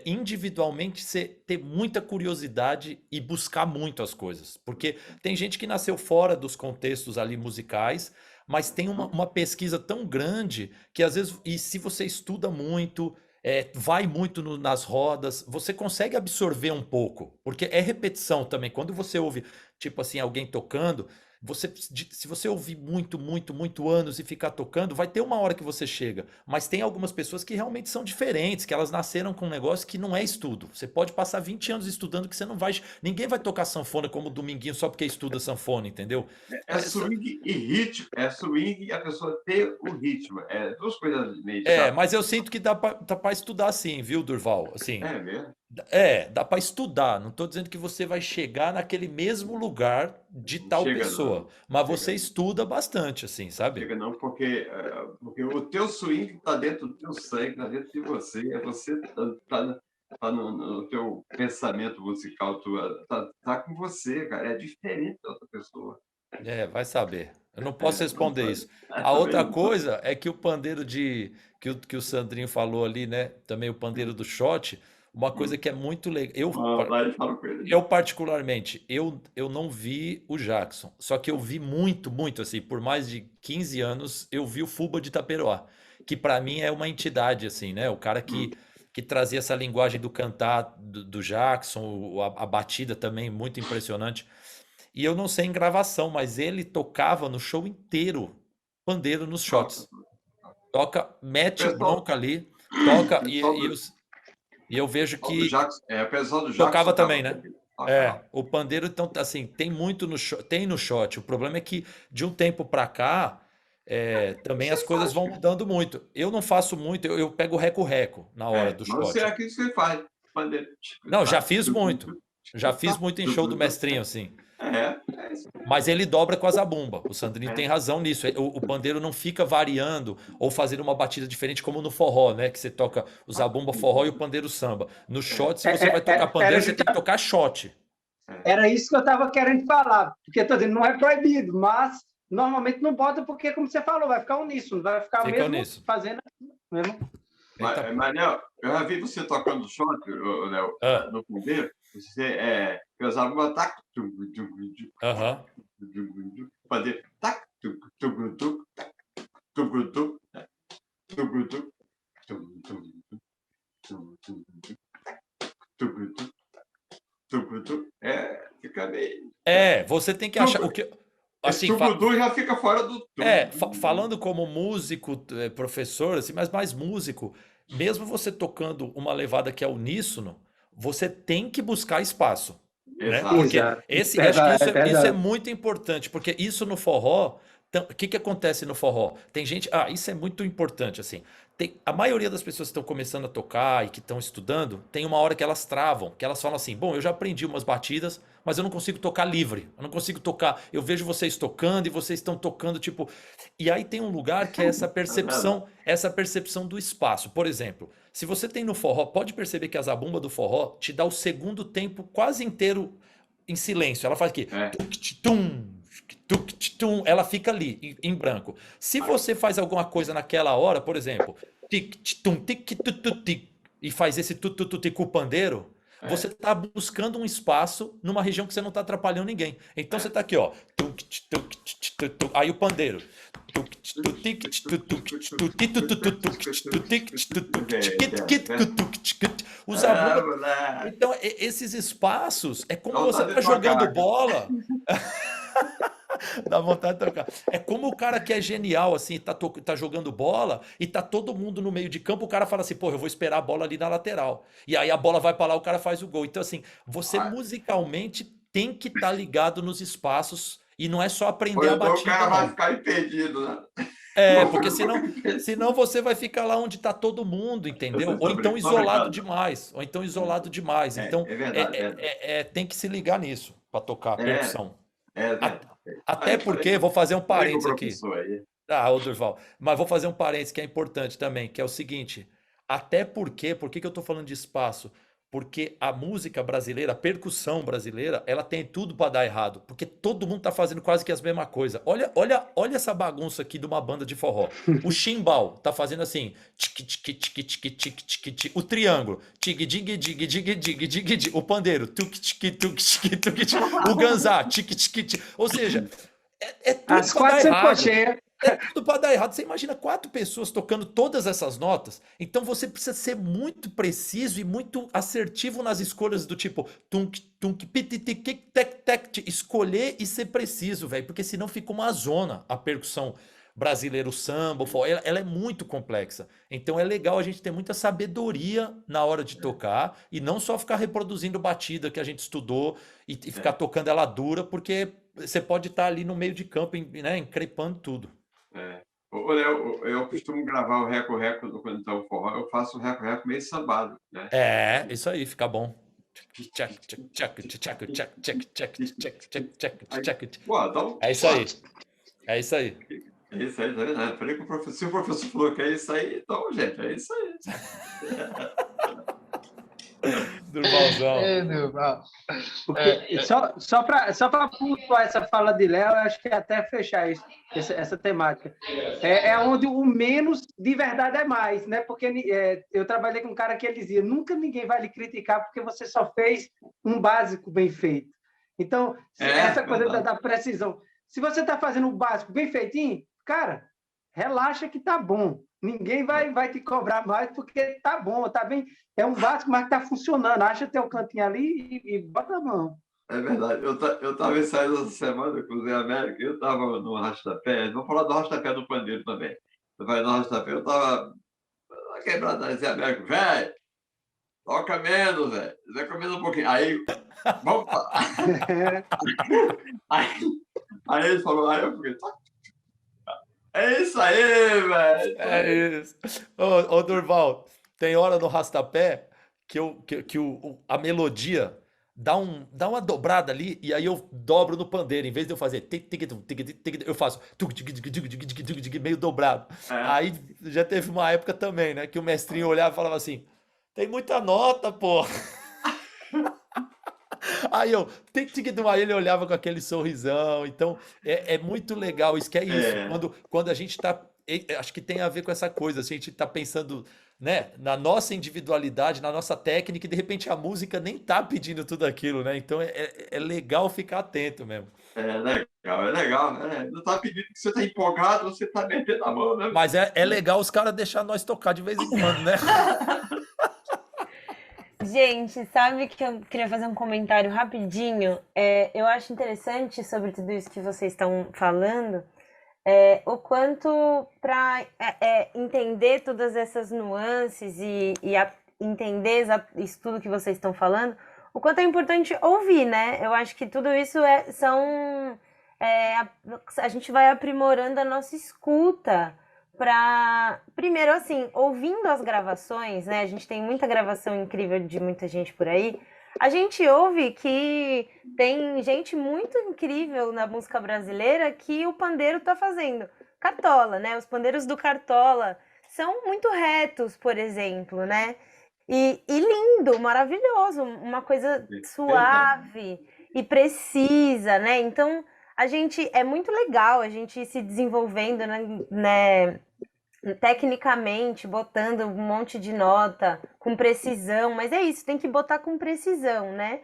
individualmente ter muita curiosidade e buscar muito as coisas. Porque tem gente que nasceu fora dos contextos ali musicais, mas tem uma pesquisa tão grande que às vezes, e se você estuda muito, vai muito nas rodas, você consegue absorver um pouco, porque é repetição também. Quando você ouve, tipo assim, alguém tocando, se você ouvir muito anos e ficar tocando, vai ter uma hora que você chega. Mas tem algumas pessoas que realmente são diferentes, que elas nasceram com um negócio que não é estudo. Você pode passar 20 anos estudando que você não vai. Ninguém vai tocar sanfona como o Dominguinho só porque estuda sanfona, entendeu? É swing e ritmo. É swing e a pessoa ter o ritmo. É duas coisas meio. Mas eu sinto que dá pra estudar sim, viu, Durval? Assim, é mesmo? Dá pra estudar. Não tô dizendo que você vai chegar naquele mesmo lugar de tal pessoa, não. mas você estuda bastante, assim, sabe? Chega não, porque o teu swing está dentro do teu sangue, está dentro de você. Você está no teu pensamento musical, tá com você, cara. É diferente da outra pessoa. Vai saber. Eu não posso responder isso. A outra coisa é que o pandeiro que o Sandrinho falou ali, né? Também o pandeiro do shot, uma coisa que é muito legal. Eu particularmente, eu não vi o Jackson, só que eu vi muito, assim, por mais de 15 anos, eu vi o Fuba de Itaperoá, que para mim é uma entidade, assim, né? O cara que trazia essa linguagem do cantar do Jackson, a batida também muito impressionante. E eu não sei em gravação, mas ele tocava no show inteiro pandeiro nos shots. Mete bronca ali, toca e eu vejo que o pessoal do Jackson tocava também, né? O pandeiro, então, assim, tem muito tem no shot. O problema é que de um tempo para cá também as coisas vão mudando muito. Eu não faço muito, eu pego reco-reco na hora do shot. Mas será que você faz? Pandeiro. Não, já fiz muito. Já fiz muito em show do mestrinho, assim. Mas ele dobra com a zabumba. O Sandrinho tem razão nisso. O pandeiro não fica variando ou fazendo uma batida diferente como no forró, né? Que você toca o zabumba forró e o pandeiro samba. No shot, se você vai tocar pandeiro, você tem que tocar shot. Era isso que eu estava querendo falar. Porque tô dizendo, não é proibido, mas normalmente não bota porque, como você falou, vai ficar uníssono, vai ficar mesmo fazendo mesmo. Manel, eu já vi você tocando shot, Léo, no pandeiro. Você usava uma tac, pandeiro, tac, fica meio. Você tem que achar o que. Assim, já fica fora do. Falando como músico, professor, assim, mas mais músico, mesmo você tocando uma levada que é uníssono, você tem que buscar espaço. Né? Porque acho que isso é muito importante, porque isso no forró, o que acontece no forró? Tem gente, isso é muito importante, assim, a maioria das pessoas que estão começando a tocar e que estão estudando, tem uma hora que elas travam, que elas falam assim, bom, eu já aprendi umas batidas, mas eu não consigo tocar livre, eu não consigo tocar, eu vejo vocês tocando e vocês estão tocando, tipo, e aí tem um lugar que é essa percepção do espaço. Por exemplo, se você tem no forró, pode perceber que a zabumba do forró te dá o segundo tempo quase inteiro em silêncio, ela faz aqui, ela fica ali, em branco. Se você faz alguma coisa naquela hora, por exemplo, e faz esse com o pandeiro, você está buscando um espaço numa região que você não está atrapalhando ninguém. Então você está aqui, ó. Aí o pandeiro. Então, esses espaços é como você está jogando bola. Dá vontade de tocar. É como o cara que é genial, assim, tá jogando bola e tá todo mundo no meio de campo, o cara fala assim, pô, eu vou esperar a bola ali na lateral. E aí a bola vai pra lá, o cara faz o gol. Então, assim, você Ah, musicalmente tem que estar ligado nos espaços e não é só ou aprender a então o batida, cara vai não. ficar impedido, né? Porque senão você vai ficar lá onde tá todo mundo, entendeu? Ou então Tô isolado brincando. demais. Ou então isolado demais. Então, É verdade, é verdade. tem que se ligar nisso pra tocar É, percussão. é A- verdade. Até porque, vou fazer um Falei com o parênteses aqui. professor aí. Ô Durval, mas vou fazer um parênteses que é importante também, que é o seguinte, até porque, por que que eu tô falando de espaço? Porque a música brasileira, a percussão brasileira, ela tem tudo para dar errado, porque todo mundo tá fazendo quase que as mesmas coisas. Olha essa bagunça aqui de uma banda de forró. O chimbal tá fazendo assim, tique tique tique tique tique tique tique, o triângulo, tique dig dig dig dig dig dig, o pandeiro, tuk tique tuk tique tuk tique, o ganzá, tique tique tique. Ou seja, é tudo As para dar quatro sempre errado. cocheia. É tudo para dar errado. Você imagina 4 pessoas tocando todas essas notas? Então você precisa ser muito preciso e muito assertivo nas escolhas do tipo tunk, tunk, pititi, tec, tec, escolher e ser preciso, velho, porque senão fica uma zona a percussão brasileira, o samba, o forró, ela é muito complexa. Então é legal a gente ter muita sabedoria na hora de tocar e não só ficar reproduzindo batida que a gente estudou e ficar tocando ela dura, porque você pode estar ali no meio de campo, né, encrepando tudo. Ô, Léo, eu costumo gravar o reco-reco quando está o forró, eu faço o reco-reco meio sambado, né? Isso aí, fica bom. Tchac, tchac, tchac, tchac, tchac, tchac, tchac, tchac, tchac, tchac, Aí, tchac. pô, então, É isso aí. É isso aí. é isso aí, tá vendo? Eu falei com o professor, se o professor falou que é isso aí, então, gente, é isso aí. Durvalzão. Durval. Porque, só para pontuar essa fala de Léo, eu acho que até fechar essa temática. É onde o menos de verdade é mais, né? Porque eu trabalhei com um cara que ele dizia: nunca ninguém vai lhe criticar porque você só fez um básico bem feito. Então, essa coisa da precisão. Se você está fazendo o básico bem feitinho, cara, relaxa que tá bom. Ninguém vai te cobrar mais porque tá bom, tá bem. É um básico, mas tá funcionando. Acha teu cantinho ali e bota a mão. É verdade. Eu estava ensaiando essa semana com o Zé Américo, eu estava no arrastapé, vamos falar do arrastapé do pandeiro também. Eu falei no arrastapé, eu estava quebrado, Zé Américo, velho, toca menos, velho, toca menos um pouquinho. Aí, vamos falar. Aí ele falou, aí eu fiquei, é isso aí, velho. É isso. Ô, Durval, tem hora no rastapé que a melodia dá uma dobrada ali e aí eu dobro no pandeiro. Em vez de eu fazer eu faço meio dobrado. Aí já teve uma época também, né? Que o mestrinho olhava e falava assim: tem muita nota, pô. Aí aí ele olhava com aquele sorrisão. Então é muito legal. Isso que é isso. Quando a gente tá. Acho que tem a ver com essa coisa. A gente tá pensando, né, na nossa individualidade, na nossa técnica, e de repente a música nem tá pedindo tudo aquilo, né? Então é legal ficar atento mesmo. É legal, né? Não tá pedindo que você tá empolgado, você tá metendo a mão, né? Mas é legal os caras deixar nós tocar de vez em quando, né? Gente, sabe que eu queria fazer um comentário rapidinho? Eu acho interessante sobre tudo isso que vocês estão falando, o quanto para entender todas essas nuances e entender isso tudo que vocês estão falando, o quanto é importante ouvir, né? Eu acho que tudo isso a gente vai aprimorando a nossa escuta primeiro, assim, ouvindo as gravações, né? A gente tem muita gravação incrível de muita gente por aí. A gente ouve que tem gente muito incrível na música brasileira que o pandeiro tá fazendo. Cartola, né? Os pandeiros do Cartola são muito retos, por exemplo, né? E lindo, maravilhoso, uma coisa suave e precisa, né? Então, é muito legal a gente se desenvolvendo, né? Tecnicamente, botando um monte de nota com precisão, mas é isso, tem que botar com precisão, né?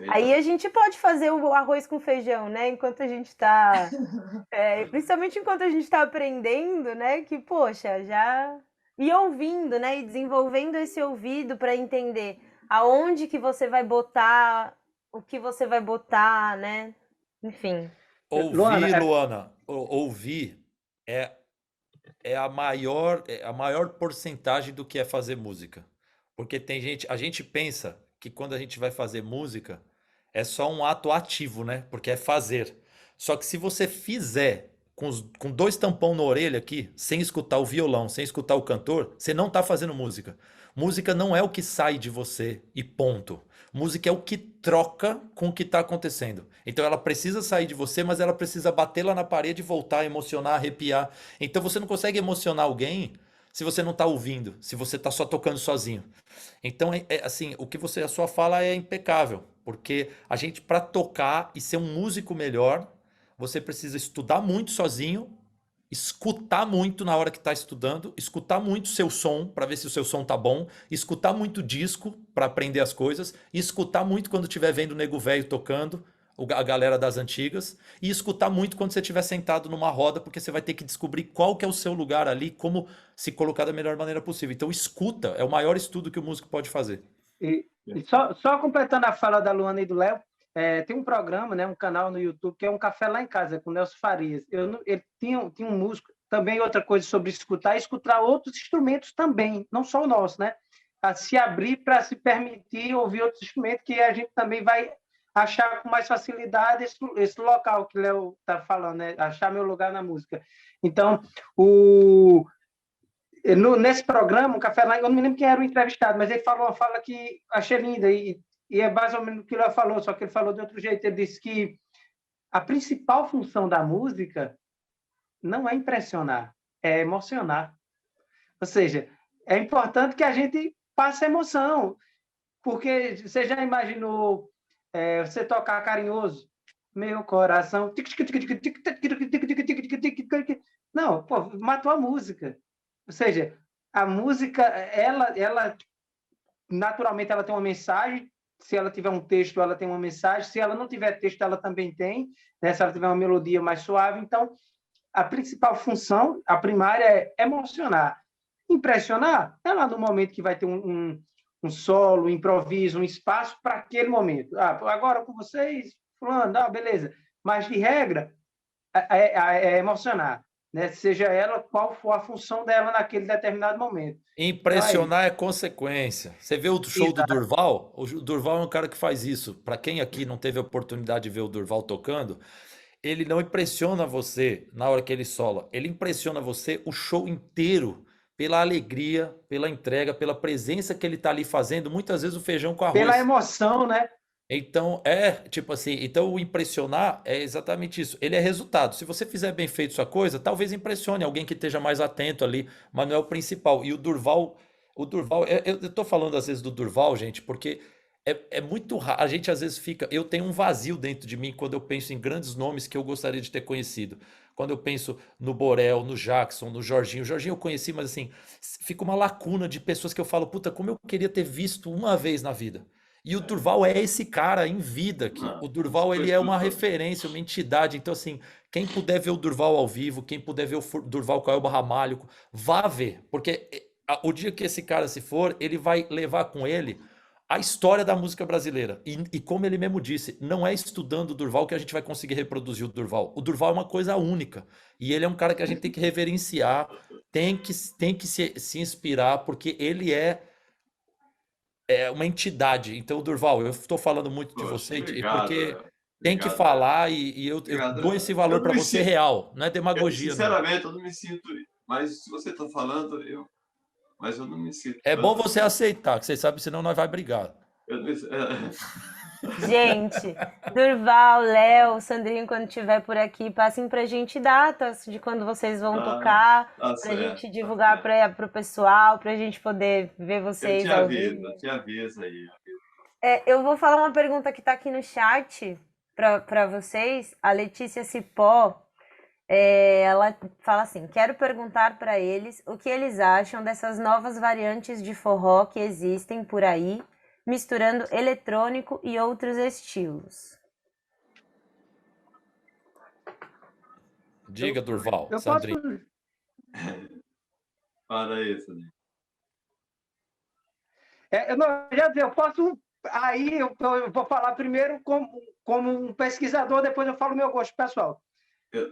Aí a gente pode fazer o arroz com feijão, né? Enquanto a gente tá, principalmente enquanto a gente tá aprendendo, né? Que, poxa, já... E ouvindo, né? E desenvolvendo esse ouvido para entender aonde que você vai botar, o que você vai botar, né? Enfim. Ouvir, Luana, Luana, ouvir é, é a maior porcentagem do que é fazer música. Porque tem gente, a gente pensa que quando a gente vai fazer música é só um ato ativo, né? Porque é fazer. Só que se você fizer com dois tampão na orelha aqui, sem escutar o violão, sem escutar o cantor, você não tá fazendo música. Música não é o que sai de você e ponto. Música é o que troca com o que está acontecendo. Então ela precisa sair de você, mas ela precisa bater lá na parede, voltar, emocionar, arrepiar. Então você não consegue emocionar alguém se você não está ouvindo, se você está só tocando sozinho. Então, assim, o que você, a sua fala é impecável, porque a gente, para tocar e ser um músico melhor, você precisa estudar muito sozinho, escutar muito na hora que está estudando, escutar muito seu som para ver se o seu som tá bom, escutar muito disco para aprender as coisas, e escutar muito quando estiver vendo o nego velho tocando, a galera das antigas, e escutar muito quando você estiver sentado numa roda, porque você vai ter que descobrir qual que é o seu lugar ali, como se colocar da melhor maneira possível. Então, escuta é o maior estudo que o músico pode fazer. E só completando a fala da Luana e do Léo, tem um programa, né, um canal no YouTube, que é um Café Lá em Casa, com o Nelson Farias. Ele tinha um músico, também outra coisa sobre escutar outros instrumentos também, não só o nosso, né? A se abrir para se permitir ouvir outros instrumentos, que a gente também vai achar com mais facilidade esse local que o Léo está falando, né? Achar meu lugar na música. Então, nesse programa, o Café Lá, eu não me lembro quem era o entrevistado, mas ele falou uma fala que achei linda, e é mais ou menos o que ele falou, só que ele falou de outro jeito. Ele disse que a principal função da música não é impressionar, é emocionar. Ou seja, é importante que a gente passe emoção, porque você já imaginou você tocar carinhoso? Meu coração... Não, pô, matou a música. Ou seja, a música, ela naturalmente ela tem uma mensagem. Se ela tiver um texto, ela tem uma mensagem. Se ela não tiver texto, ela também tem, né? Se ela tiver uma melodia mais suave. Então, a principal função, a primária, é emocionar. Impressionar é lá no momento que vai ter um solo, um improviso, um espaço para aquele momento. Agora com vocês, fulano, beleza. Mas, de regra, é emocionar, né? Seja ela qual for a função dela naquele determinado momento. Impressionar é consequência. Você vê o show do Durval? O Durval é um cara que faz isso. Para quem aqui não teve a oportunidade de ver o Durval tocando, ele não impressiona você na hora que ele sola. Ele impressiona você o show inteiro pela alegria, pela entrega, pela presença que ele tá ali fazendo, muitas vezes o feijão com arroz. Pela emoção, né? Então, tipo assim, então o impressionar é exatamente isso. Ele é resultado. Se você fizer bem feito sua coisa, talvez impressione alguém que esteja mais atento ali, mas não é o principal. E o Durval, eu tô falando às vezes do Durval, gente, porque é muito raro. A gente às vezes fica. Eu tenho um vazio dentro de mim quando eu penso em grandes nomes que eu gostaria de ter conhecido. Quando eu penso no Borel, no Jackson, no Jorginho. O Jorginho eu conheci, mas assim, fica uma lacuna de pessoas que eu falo, puta, como eu queria ter visto uma vez na vida. E o Durval é esse cara em vida aqui. O Durval, ele é uma referência, uma entidade. Então, assim, quem puder ver o Durval ao vivo, quem puder ver o Durval com a Elba Ramalho, vá ver. Porque o dia que esse cara se for, ele vai levar com ele a história da música brasileira. E como ele mesmo disse, não é estudando o Durval que a gente vai conseguir reproduzir o Durval. O Durval é uma coisa única. E ele é um cara que a gente tem que reverenciar, tem que se inspirar, porque ele é uma entidade. Então, Durval, eu estou falando muito de você, porque tem que falar e eu dou esse valor para você real, não é demagogia. Sinceramente, eu não me sinto, mas se você está falando, mas eu não me sinto. É bom você aceitar, que você sabe, senão nós vai brigar. Gente, Durval, Léo, Sandrinho, quando estiver por aqui, passem pra gente datas de quando vocês vão tocar, pra gente divulgar para o pessoal, pra gente poder ver vocês ao vivo. Eu te aviso aí. Eu vou falar uma pergunta que tá aqui no chat para vocês. A Letícia Cipó, ela fala assim: quero perguntar para eles o que eles acham dessas novas variantes de forró que existem por aí, misturando eletrônico e outros estilos. Diga, Durval, eu Sandrinho. Para aí, Sandrinho. Eu posso... Aí eu vou falar primeiro como um pesquisador, depois eu falo o meu gosto pessoal.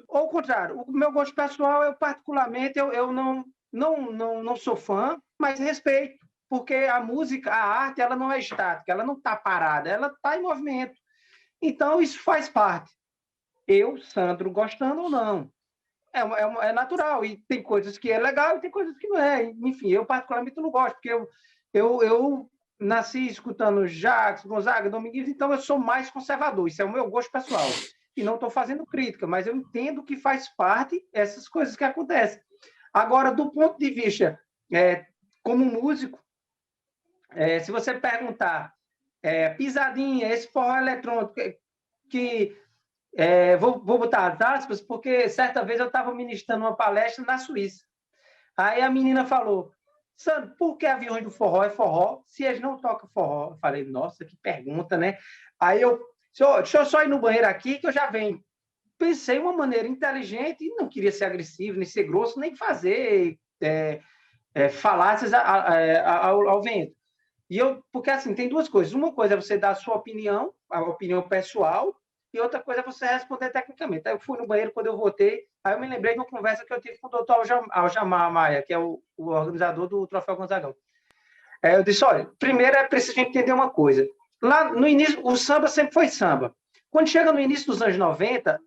Ou ao contrário, o meu gosto pessoal, eu particularmente, eu não sou fã, mas respeito, porque a música, a arte, ela não é estática, ela não está parada, ela está em movimento. Então, isso faz parte. Eu, Sandro, gostando ou não. É natural, e tem coisas que é legal e tem coisas que não é. Enfim, eu particularmente não gosto, porque eu nasci escutando Jacques, Gonzaga, Dominguinhos, então eu sou mais conservador, isso é o meu gosto pessoal. E não estou fazendo crítica, mas eu entendo que faz parte essas coisas que acontecem. Agora, do ponto de vista como músico, se você perguntar pisadinha, esse forró eletrônico que vou botar as aspas, porque certa vez eu estava ministrando uma palestra na Suíça. Aí a menina falou, Sandro, por que Aviões do Forró é forró se eles não tocam forró? Eu falei, nossa, que pergunta, né? Aí deixa eu só ir no banheiro aqui que eu já venho. Pensei de uma maneira inteligente e não queria ser agressivo, nem ser grosso, nem fazer falácias ao vento. Porque assim, tem duas coisas. Uma coisa é você dar a sua opinião, a opinião pessoal, e outra coisa é você responder tecnicamente. Aí eu fui no banheiro, quando eu voltei, aí eu me lembrei de uma conversa que eu tive com o doutor Aljamar Maia, que é o organizador do Troféu Gonzagão. Eu disse, olha, primeiro é preciso entender uma coisa. Lá no início, o samba sempre foi samba. Quando chega no início dos anos 90,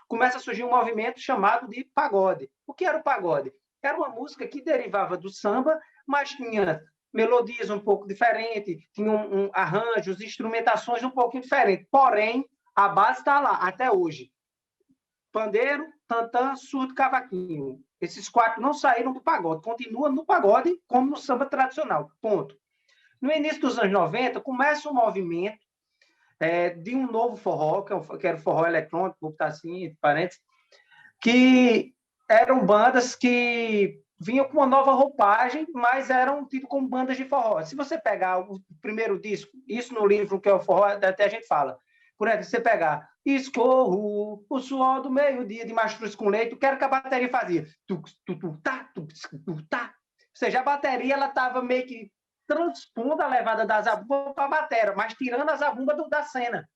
começa a surgir um movimento chamado de pagode. O que era o pagode? Era uma música que derivava do samba, mas tinha melodias um pouco diferentes, tinha arranjos, instrumentações um pouquinho diferentes. Porém, a base está lá, até hoje. Pandeiro, tantã, surdo, cavaquinho. Esses quatro não saíram do pagode, continuam no pagode como no samba tradicional, ponto. No início dos anos 90, começa um movimento de um novo forró, que era o forró eletrônico, vou botar assim, entre parênteses, que eram bandas que vinham com uma nova roupagem, mas eram tido como bandas de forró. Se você pegar o primeiro disco, isso no livro que é o forró, até a gente fala, por exemplo, você pegar Escorro o suor do meio-dia de mastruz com leite, o que era que a bateria fazia? Ou seja, a bateria ela estava meio que transpondo a levada da zabumba para a bateria, mas tirando a zabumba da cena.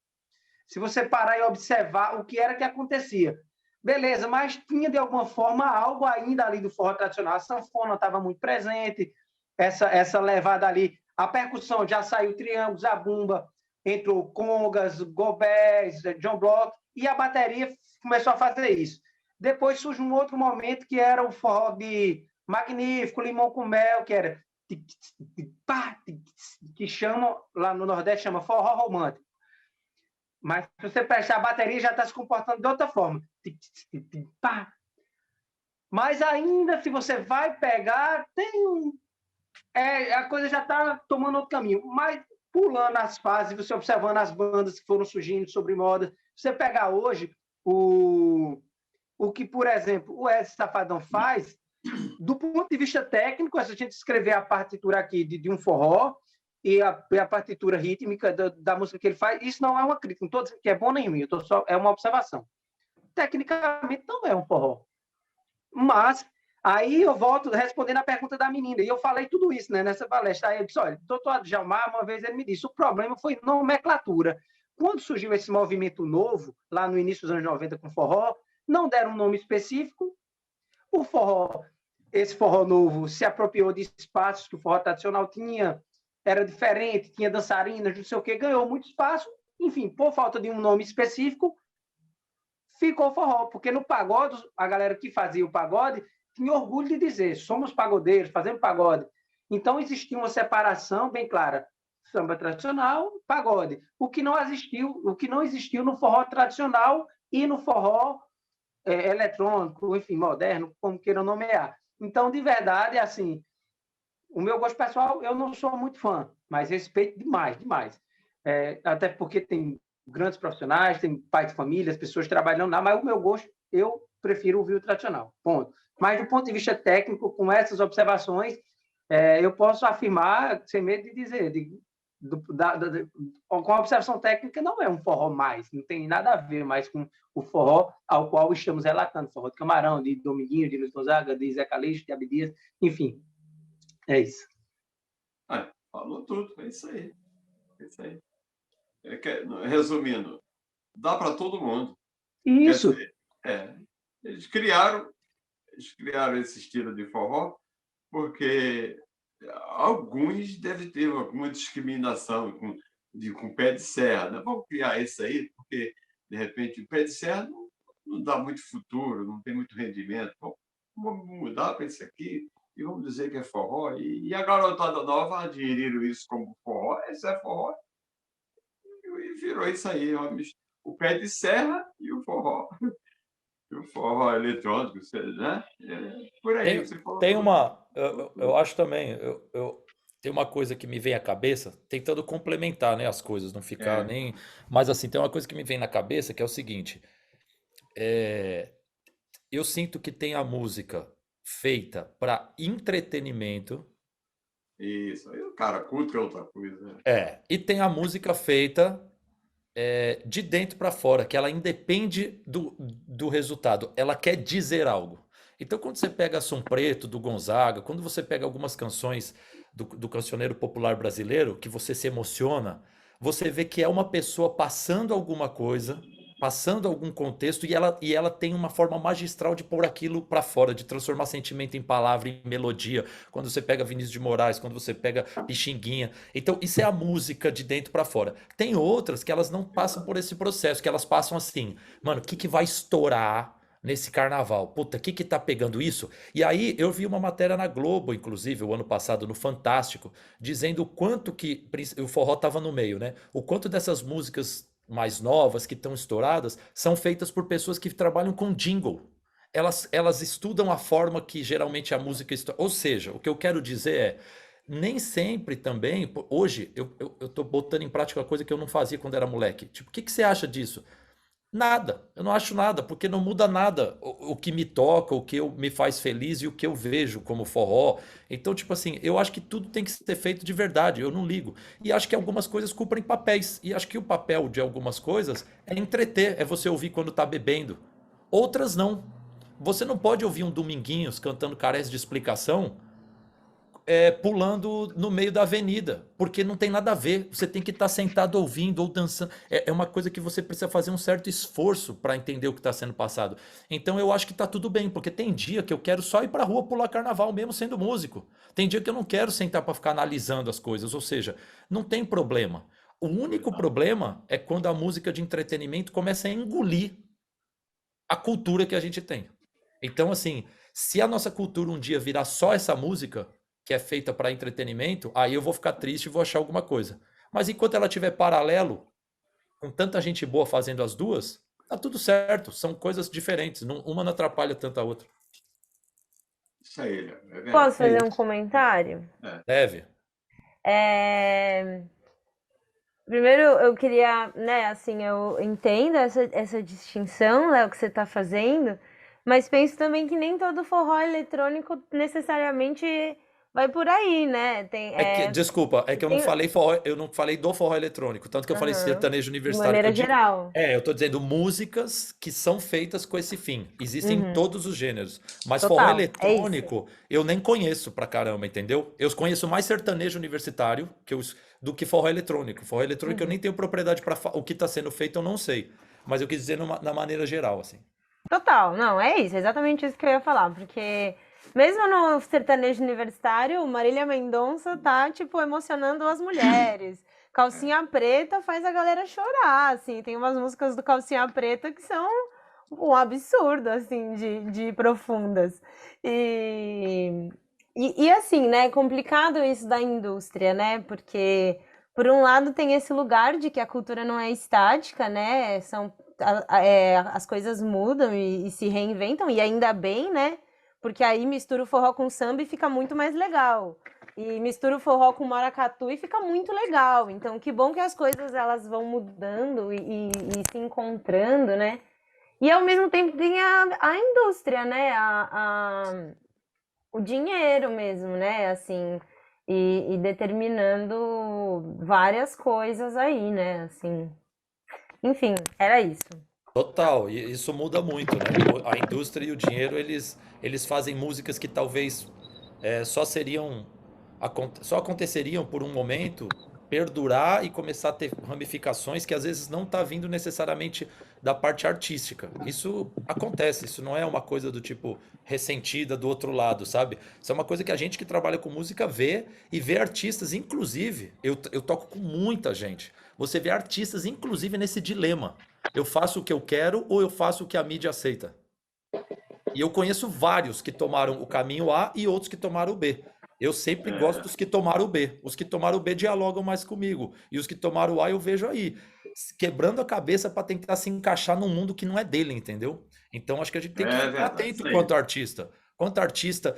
Se você parar e observar o que era que acontecia. Beleza, mas tinha de alguma forma algo ainda ali do forró tradicional. A sanfona estava muito presente, essa levada ali. A percussão já saiu triângulo, zabumba, entrou congas, gobés, John Block, e a bateria começou a fazer isso. Depois surge um outro momento que era o forró de Magnífico, Limão com Mel, que era que chama, lá no Nordeste, chama forró romântico. Mas se você prestar, a bateria já está se comportando de outra forma. Mas ainda, se você vai pegar, a coisa já está tomando outro caminho. Mas pulando as fases, você observando as bandas que foram surgindo sobre moda, você pegar hoje o que, por exemplo, o Ed Safadão faz, do ponto de vista técnico, se a gente escrever a partitura aqui de um forró e a partitura rítmica da música que ele faz, isso não é uma crítica, não estou dizendo que é bom nem ruim, é uma observação. Tecnicamente não é um forró. Mas aí eu volto respondendo a pergunta da menina, e eu falei tudo isso, né, nessa palestra. Aí eu disse, olha, o doutor Adjalmar, uma vez ele me disse, o problema foi nomenclatura. Quando surgiu esse movimento novo, lá no início dos anos 90 com forró, não deram um nome específico, o forró, esse forró novo se apropriou de espaços que o forró tradicional tinha, era diferente, tinha dançarinas, não sei o que, ganhou muito espaço, enfim, por falta de um nome específico, ficou forró, porque no pagode, a galera que fazia o pagode tinha orgulho de dizer, somos pagodeiros, fazemos pagode. Então existia uma separação bem clara, samba tradicional, pagode. O que não existiu no forró tradicional e no forró eletrônico, enfim, moderno, como queiram nomear. Então, de verdade, assim, o meu gosto pessoal, eu não sou muito fã, mas respeito demais, demais. Até porque tem grandes profissionais, tem pais de família, as pessoas trabalhando lá, mas o meu gosto, eu prefiro ouvir o tradicional, ponto. Mas, do ponto de vista técnico, com essas observações, eu posso afirmar, sem medo de dizer, com a observação técnica, não é um forró mais, não tem nada a ver mais com o forró ao qual estamos relatando, forró de Camarão, de Dominguinho, de Luiz Gonzaga, de Zé Calixto, de Abdias, enfim, é isso. Falou tudo, é isso aí. É isso aí. Resumindo, dá para todo mundo. Isso. Quer dizer, Eles criaram esse estilo de forró porque alguns devem ter alguma discriminação com pé de serra, né? Vamos criar isso aí, porque, de repente, o pé de serra não dá muito futuro, não tem muito rendimento. Vamos mudar para isso aqui e vamos dizer que é forró. E a garotada nova aderiram isso como forró, isso é forró, e virou isso aí, o pé de serra e o forró. O forró eletrônico, né? Por aí, você falou. Tem uma. Eu acho também. Tem uma coisa que me vem à cabeça, tentando complementar, né, as coisas, não ficar nem. Mas assim, tem uma coisa que me vem na cabeça que é o seguinte: eu sinto que tem a música feita para entretenimento. Isso, aí o cara culto é outra coisa. E tem a música feita de dentro para fora, que ela independe do resultado, ela quer dizer algo. Então, quando você pega Som Preto, do Gonzaga, quando você pega algumas canções do cancioneiro popular brasileiro, que você se emociona, você vê que é uma pessoa passando alguma coisa, passando algum contexto, e ela tem uma forma magistral de pôr aquilo para fora, de transformar sentimento em palavra, em melodia. Quando você pega Vinícius de Moraes, quando você pega Pixinguinha. Então, isso é a música de dentro para fora. Tem outras que elas não passam por esse processo, que elas passam assim, mano, o que vai estourar nesse carnaval? Puta, o que tá pegando isso? E aí eu vi uma matéria na Globo, inclusive, o ano passado, no Fantástico, dizendo o quanto que o forró tava no meio, né? O quanto dessas músicas mais novas, que estão estouradas, são feitas por pessoas que trabalham com jingle. Elas estudam a forma que geralmente a música estoura. Ou seja, o que eu quero dizer é, nem sempre também, hoje eu tô botando em prática uma coisa que eu não fazia quando era moleque. Tipo, o que você acha disso? Nada, eu não acho nada, porque não muda nada o que me toca, o que me faz feliz e o que eu vejo como forró. Então, tipo assim, eu acho que tudo tem que ser feito de verdade, eu não ligo. E acho que algumas coisas cumprem papéis. E acho que o papel de algumas coisas é entreter, é você ouvir quando tá bebendo. Outras não. Você não pode ouvir um Dominguinhos cantando carece de explicação pulando no meio da avenida, porque não tem nada a ver. Você tem que estar sentado ouvindo ou dançando. É uma coisa que você precisa fazer um certo esforço para entender o que está sendo passado. Então eu acho que está tudo bem, porque tem dia que eu quero só ir para a rua pular carnaval, mesmo sendo músico. Tem dia que eu não quero sentar para ficar analisando as coisas, ou seja, não tem problema. O único problema é quando a música de entretenimento começa a engolir a cultura que a gente tem. Então, assim, se a nossa cultura um dia virar só essa música que é feita para entretenimento, aí eu vou ficar triste e vou achar alguma coisa. Mas enquanto ela tiver paralelo, com tanta gente boa fazendo as duas, tá tudo certo. São coisas diferentes. Uma não atrapalha tanto a outra. Isso aí. Posso fazer um comentário? Deve. Primeiro, eu queria, né, assim, eu entendo essa distinção, Léo, que você está fazendo, mas penso também que nem todo forró eletrônico necessariamente vai por aí, né? Desculpa, é que eu não falei forró, eu não falei do forró eletrônico, tanto que eu falei sertanejo de universitário. maneira geral. Eu tô dizendo músicas que são feitas com esse fim. Existem em todos os gêneros. Mas Total, forró é eletrônico, eu nem conheço pra caramba, entendeu? Eu conheço mais sertanejo universitário do que forró eletrônico. Forró eletrônico eu nem tenho propriedade para o que tá sendo feito, eu não sei. Mas eu quis dizer na maneira geral, assim. Total, não, é isso, exatamente isso que eu ia falar, porque mesmo no sertanejo universitário, Marília Mendonça tá, tipo, emocionando as mulheres. Calcinha Preta faz a galera chorar, assim, tem umas músicas do Calcinha Preta que são um absurdo, assim, de profundas. E assim, né, é complicado isso da indústria, né, porque, por um lado, tem esse lugar de que a cultura não é estática, né, as coisas mudam e se reinventam, e ainda bem, né? Porque aí mistura o forró com samba e fica muito mais legal. E mistura o forró com maracatu e fica muito legal. Então, que bom que as coisas elas vão mudando e se encontrando, né? E ao mesmo tempo tem a indústria, né? O dinheiro mesmo, né? Assim, e determinando várias coisas aí, né? Assim, enfim, era isso. Total, e isso muda muito, né? A indústria e o dinheiro, eles fazem músicas que talvez só aconteceriam por um momento perdurar e começar a ter ramificações que às vezes não tá vindo necessariamente da parte artística. Isso acontece, isso não é uma coisa do tipo ressentida do outro lado, sabe? Isso é uma coisa que a gente que trabalha com música vê e vê artistas, inclusive, eu toco com muita gente. Você vê artistas, inclusive, nesse dilema. Eu faço o que eu quero ou eu faço o que a mídia aceita? E eu conheço vários que tomaram o caminho A e outros que tomaram o B. Eu sempre gosto dos que tomaram o B. Os que tomaram o B dialogam mais comigo. E os que tomaram o A eu vejo aí, quebrando a cabeça para tentar se encaixar num mundo que não é dele, entendeu? Então acho que a gente tem que ficar atento quanto artista. Quanto artista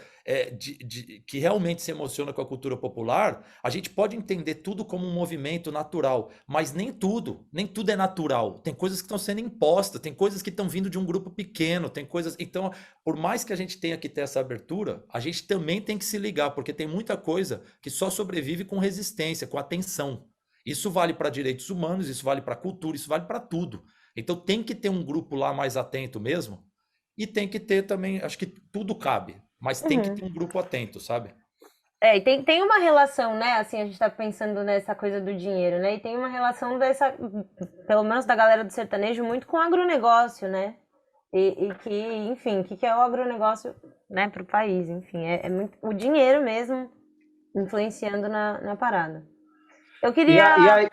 que realmente se emociona com a cultura popular, a gente pode entender tudo como um movimento natural, mas nem tudo é natural. Tem coisas que estão sendo impostas, tem coisas que estão vindo de um grupo pequeno, tem coisas. Então, por mais que a gente tenha que ter essa abertura, a gente também tem que se ligar, porque tem muita coisa que só sobrevive com resistência, com atenção. Isso vale para direitos humanos, isso vale para cultura, isso vale para tudo. Então tem que ter um grupo lá mais atento mesmo. E tem que ter também, acho que tudo cabe, mas tem que ter um grupo atento, sabe? E tem uma relação, né? Assim, a gente tá pensando nessa coisa do dinheiro, né? E tem uma relação dessa, pelo menos da galera do sertanejo, muito com o agronegócio, né? E que, enfim, o que é o agronegócio, né, pro país? Enfim, é muito o dinheiro mesmo influenciando na parada. Eu queria... E aí,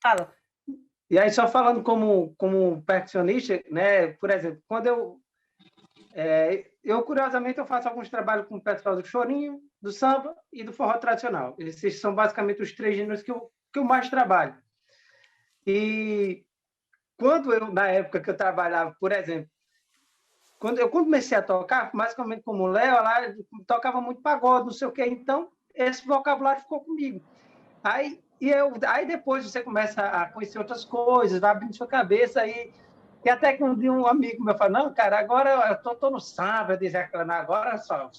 Fala. E aí, só falando como percussionista, né? Por exemplo, quando eu curiosamente, eu faço alguns trabalhos com o pessoal do chorinho, do samba e do forró tradicional. Esses são basicamente os 3 gêneros que eu mais trabalho. E na época que eu trabalhava, por exemplo, quando eu comecei a tocar, basicamente como o Léo, lá tocava muito pagode, não sei o quê. Então, esse vocabulário ficou comigo. Aí depois você começa a conhecer outras coisas, vai abrindo sua cabeça e até que um amigo meu falou, não, cara, agora eu tô no samba, eu dizia, agora só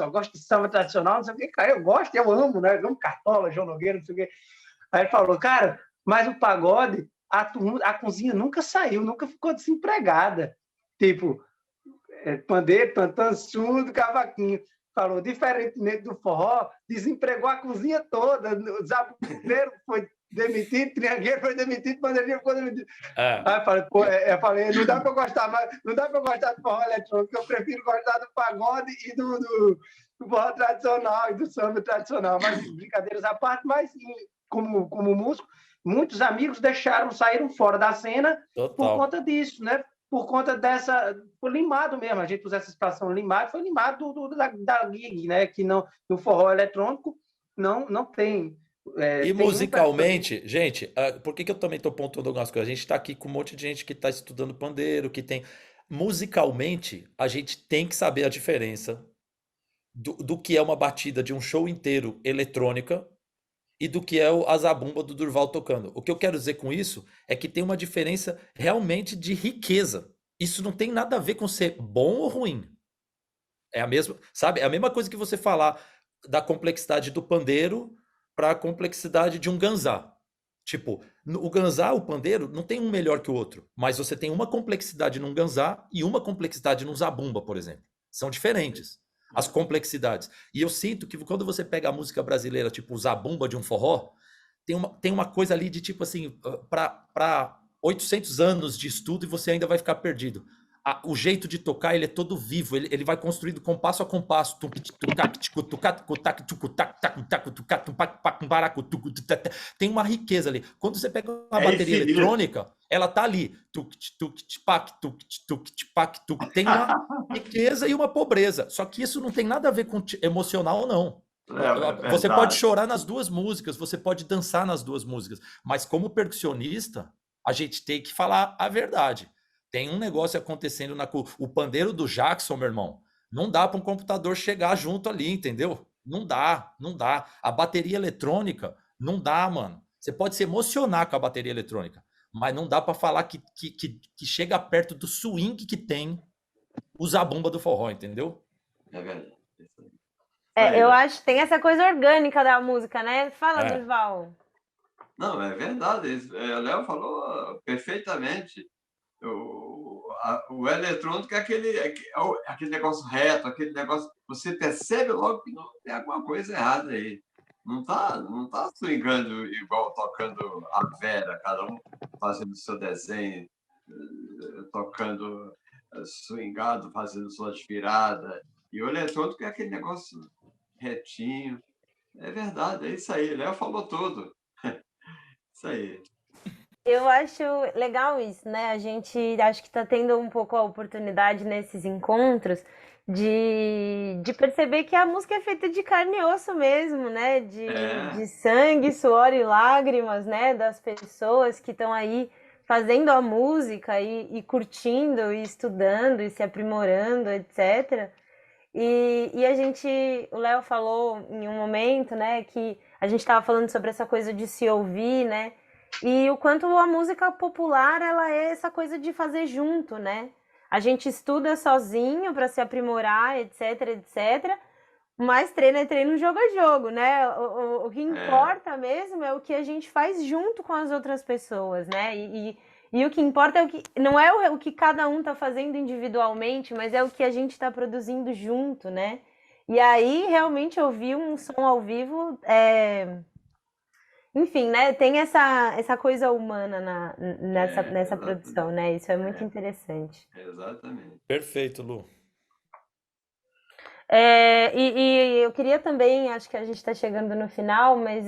gosto de samba tradicional, não sei o que, cara, eu gosto, eu amo, né? Eu amo Cartola, João Nogueira, não sei o que. Aí ele falou, cara, mas o pagode, a cozinha nunca saiu, nunca ficou desempregada. Tipo, pandeiro, tantã, surdo, cavaquinho. Falou, diferentemente do forró, desempregou a cozinha toda. O zabumbeiro foi demitido, triangueiro foi demitido, pandeirinho ficou demitido. Aí eu falei, não dá para eu gostar do forró eletrônico, eu prefiro gostar do pagode e do forró tradicional e do samba tradicional. Mas brincadeiras à parte, mas como músico, muitos amigos saíram fora da cena por conta disso, né? Por conta foi limado mesmo, a gente usa essa expressão limado, foi limado da gig, né? Que no forró eletrônico não tem. E musicalmente, gente, por que eu também estou pontuando algumas coisas? A gente está aqui com um monte de gente que está estudando pandeiro, que tem. Musicalmente, a gente tem que saber a diferença do que é uma batida de um show inteiro eletrônica e do que é a zabumba do Durval tocando. O que eu quero dizer com isso é que tem uma diferença realmente de riqueza. Isso não tem nada a ver com ser bom ou ruim. É a mesma, sabe? É a mesma coisa que você falar da complexidade do pandeiro para a complexidade de um ganzá. Tipo, o ganzá, o pandeiro, não tem um melhor que o outro, mas você tem uma complexidade num ganzá e uma complexidade num zabumba, por exemplo. São diferentes as complexidades. E eu sinto que quando você pega a música brasileira, tipo o zabumba de um forró, tem uma coisa ali de tipo assim, para 800 anos de estudo e você ainda vai ficar perdido. O jeito de tocar, ele é todo vivo, ele vai construído compasso a compasso. Tem uma riqueza ali. Quando você pega uma bateria eletrônica, ela tá ali. Tem uma riqueza e uma pobreza. Só que isso não tem nada a ver com emocional ou não. Você pode chorar nas duas músicas, você pode dançar nas duas músicas, mas como percussionista, a gente tem que falar a verdade. Tem um negócio acontecendo o pandeiro do Jackson, meu irmão. Não dá para um computador chegar junto ali, entendeu? Não dá. A bateria eletrônica, não dá, mano. Você pode se emocionar com a bateria eletrônica, mas não dá para falar que chega perto do swing que tem o zabumba do forró, entendeu? É verdade. Eu acho que tem essa coisa orgânica da música, né? Fala, Durval. Não, é verdade. O Léo falou perfeitamente. O eletrônico é aquele negócio reto, aquele negócio. Você percebe logo que tem alguma coisa errada aí. não tá swingando igual tocando a Vera, cada um fazendo o seu desenho, tocando swingado, fazendo suas viradas. E o eletrônico é aquele negócio retinho. É verdade, é isso aí. Léo falou tudo. Isso aí. Eu acho legal isso, né? A gente acho que está tendo um pouco a oportunidade nesses encontros de perceber que a música é feita de carne e osso mesmo, né? De sangue, suor e lágrimas, né? Das pessoas que estão aí fazendo a música e curtindo e estudando e se aprimorando, etc. E a gente, o Léo falou em um momento, né, que a gente estava falando sobre essa coisa de se ouvir, né? E o quanto a música popular, ela é essa coisa de fazer junto, né? A gente estuda sozinho para se aprimorar, etc, etc. Mas treino é treino, jogo é jogo, né? O que importa mesmo é o que a gente faz junto com as outras pessoas, né? E o que importa é não é o que cada um está fazendo individualmente, mas é o que a gente está produzindo junto, né? E aí, realmente, ouvir um som ao vivo enfim, né? Tem essa coisa humana nessa produção, né? Isso é muito interessante. Exatamente. Perfeito, Lu. E eu queria também, acho que a gente está chegando no final, mas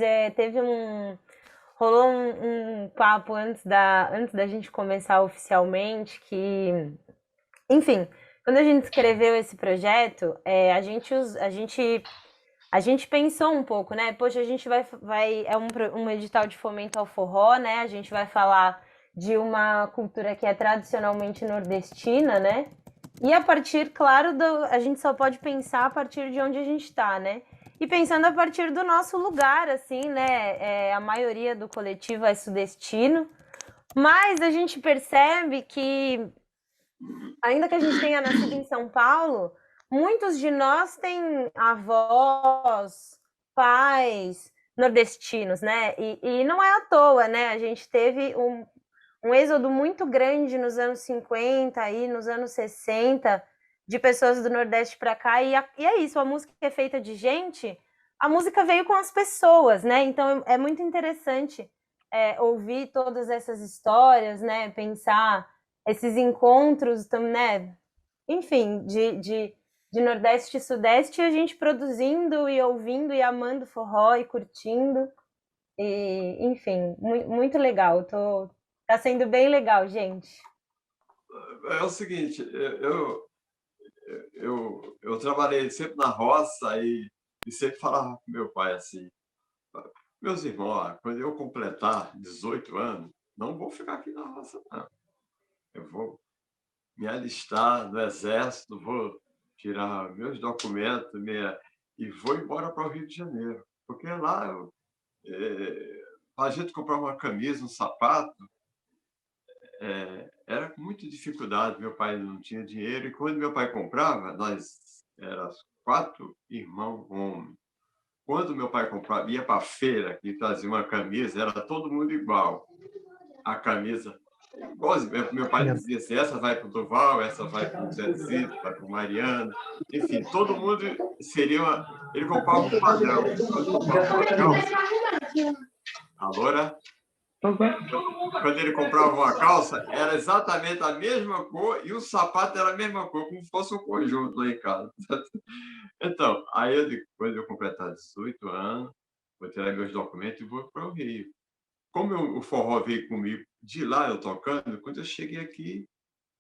rolou um papo antes da gente começar oficialmente que, enfim, quando a gente escreveu esse projeto, a gente pensou um pouco, né? Poxa, a gente é um edital de fomento ao forró, né? A gente vai falar de uma cultura que é tradicionalmente nordestina, né? E a partir, claro, a gente só pode pensar a partir de onde a gente está, né? E pensando a partir do nosso lugar, assim, né? A maioria do coletivo é sudestino, mas a gente percebe que, ainda que a gente tenha nascido em São Paulo, muitos de nós têm avós, pais nordestinos, né? E não é à toa, né? A gente teve um êxodo muito grande nos anos 50 e nos anos 60 de pessoas do Nordeste para cá, e é isso, a música é feita de gente, a música veio com as pessoas, né? Então é muito interessante ouvir todas essas histórias, né? Pensar esses encontros, né? Enfim, de Nordeste e Sudeste, a gente produzindo e ouvindo e amando forró e curtindo. E, enfim, muito legal. Tá sendo bem legal, gente. É o seguinte, eu trabalhei sempre na roça e sempre falava com meu pai assim, meus irmãos, quando eu completar 18 anos, não vou ficar aqui na roça, não. Eu vou me alistar no exército, vou tirar meus documentos e vou embora para o Rio de Janeiro. Porque lá, a gente comprar uma camisa, um sapato, era com muita dificuldade. Meu pai não tinha dinheiro, e quando meu pai comprava, nós éramos 4 irmãos homens. Quando meu pai comprava, ia para a feira e trazia uma camisa, era todo mundo igual. A camisa, igualzinho. Meu pai dizia assim, essa vai para o Duval, essa vai para o Zezito, vai para o Mariano. Enfim, todo mundo seria... Ele comprava um padrão. Quando comprava uma calça... Alora? Quando ele comprava uma calça, era exatamente a mesma cor e o sapato era a mesma cor, como se fosse um conjunto lá em casa. Então, aí quando eu completar 18 anos, vou tirar meus documentos e vou para o Rio. Como o forró veio comigo de lá, eu tocando, quando eu cheguei aqui,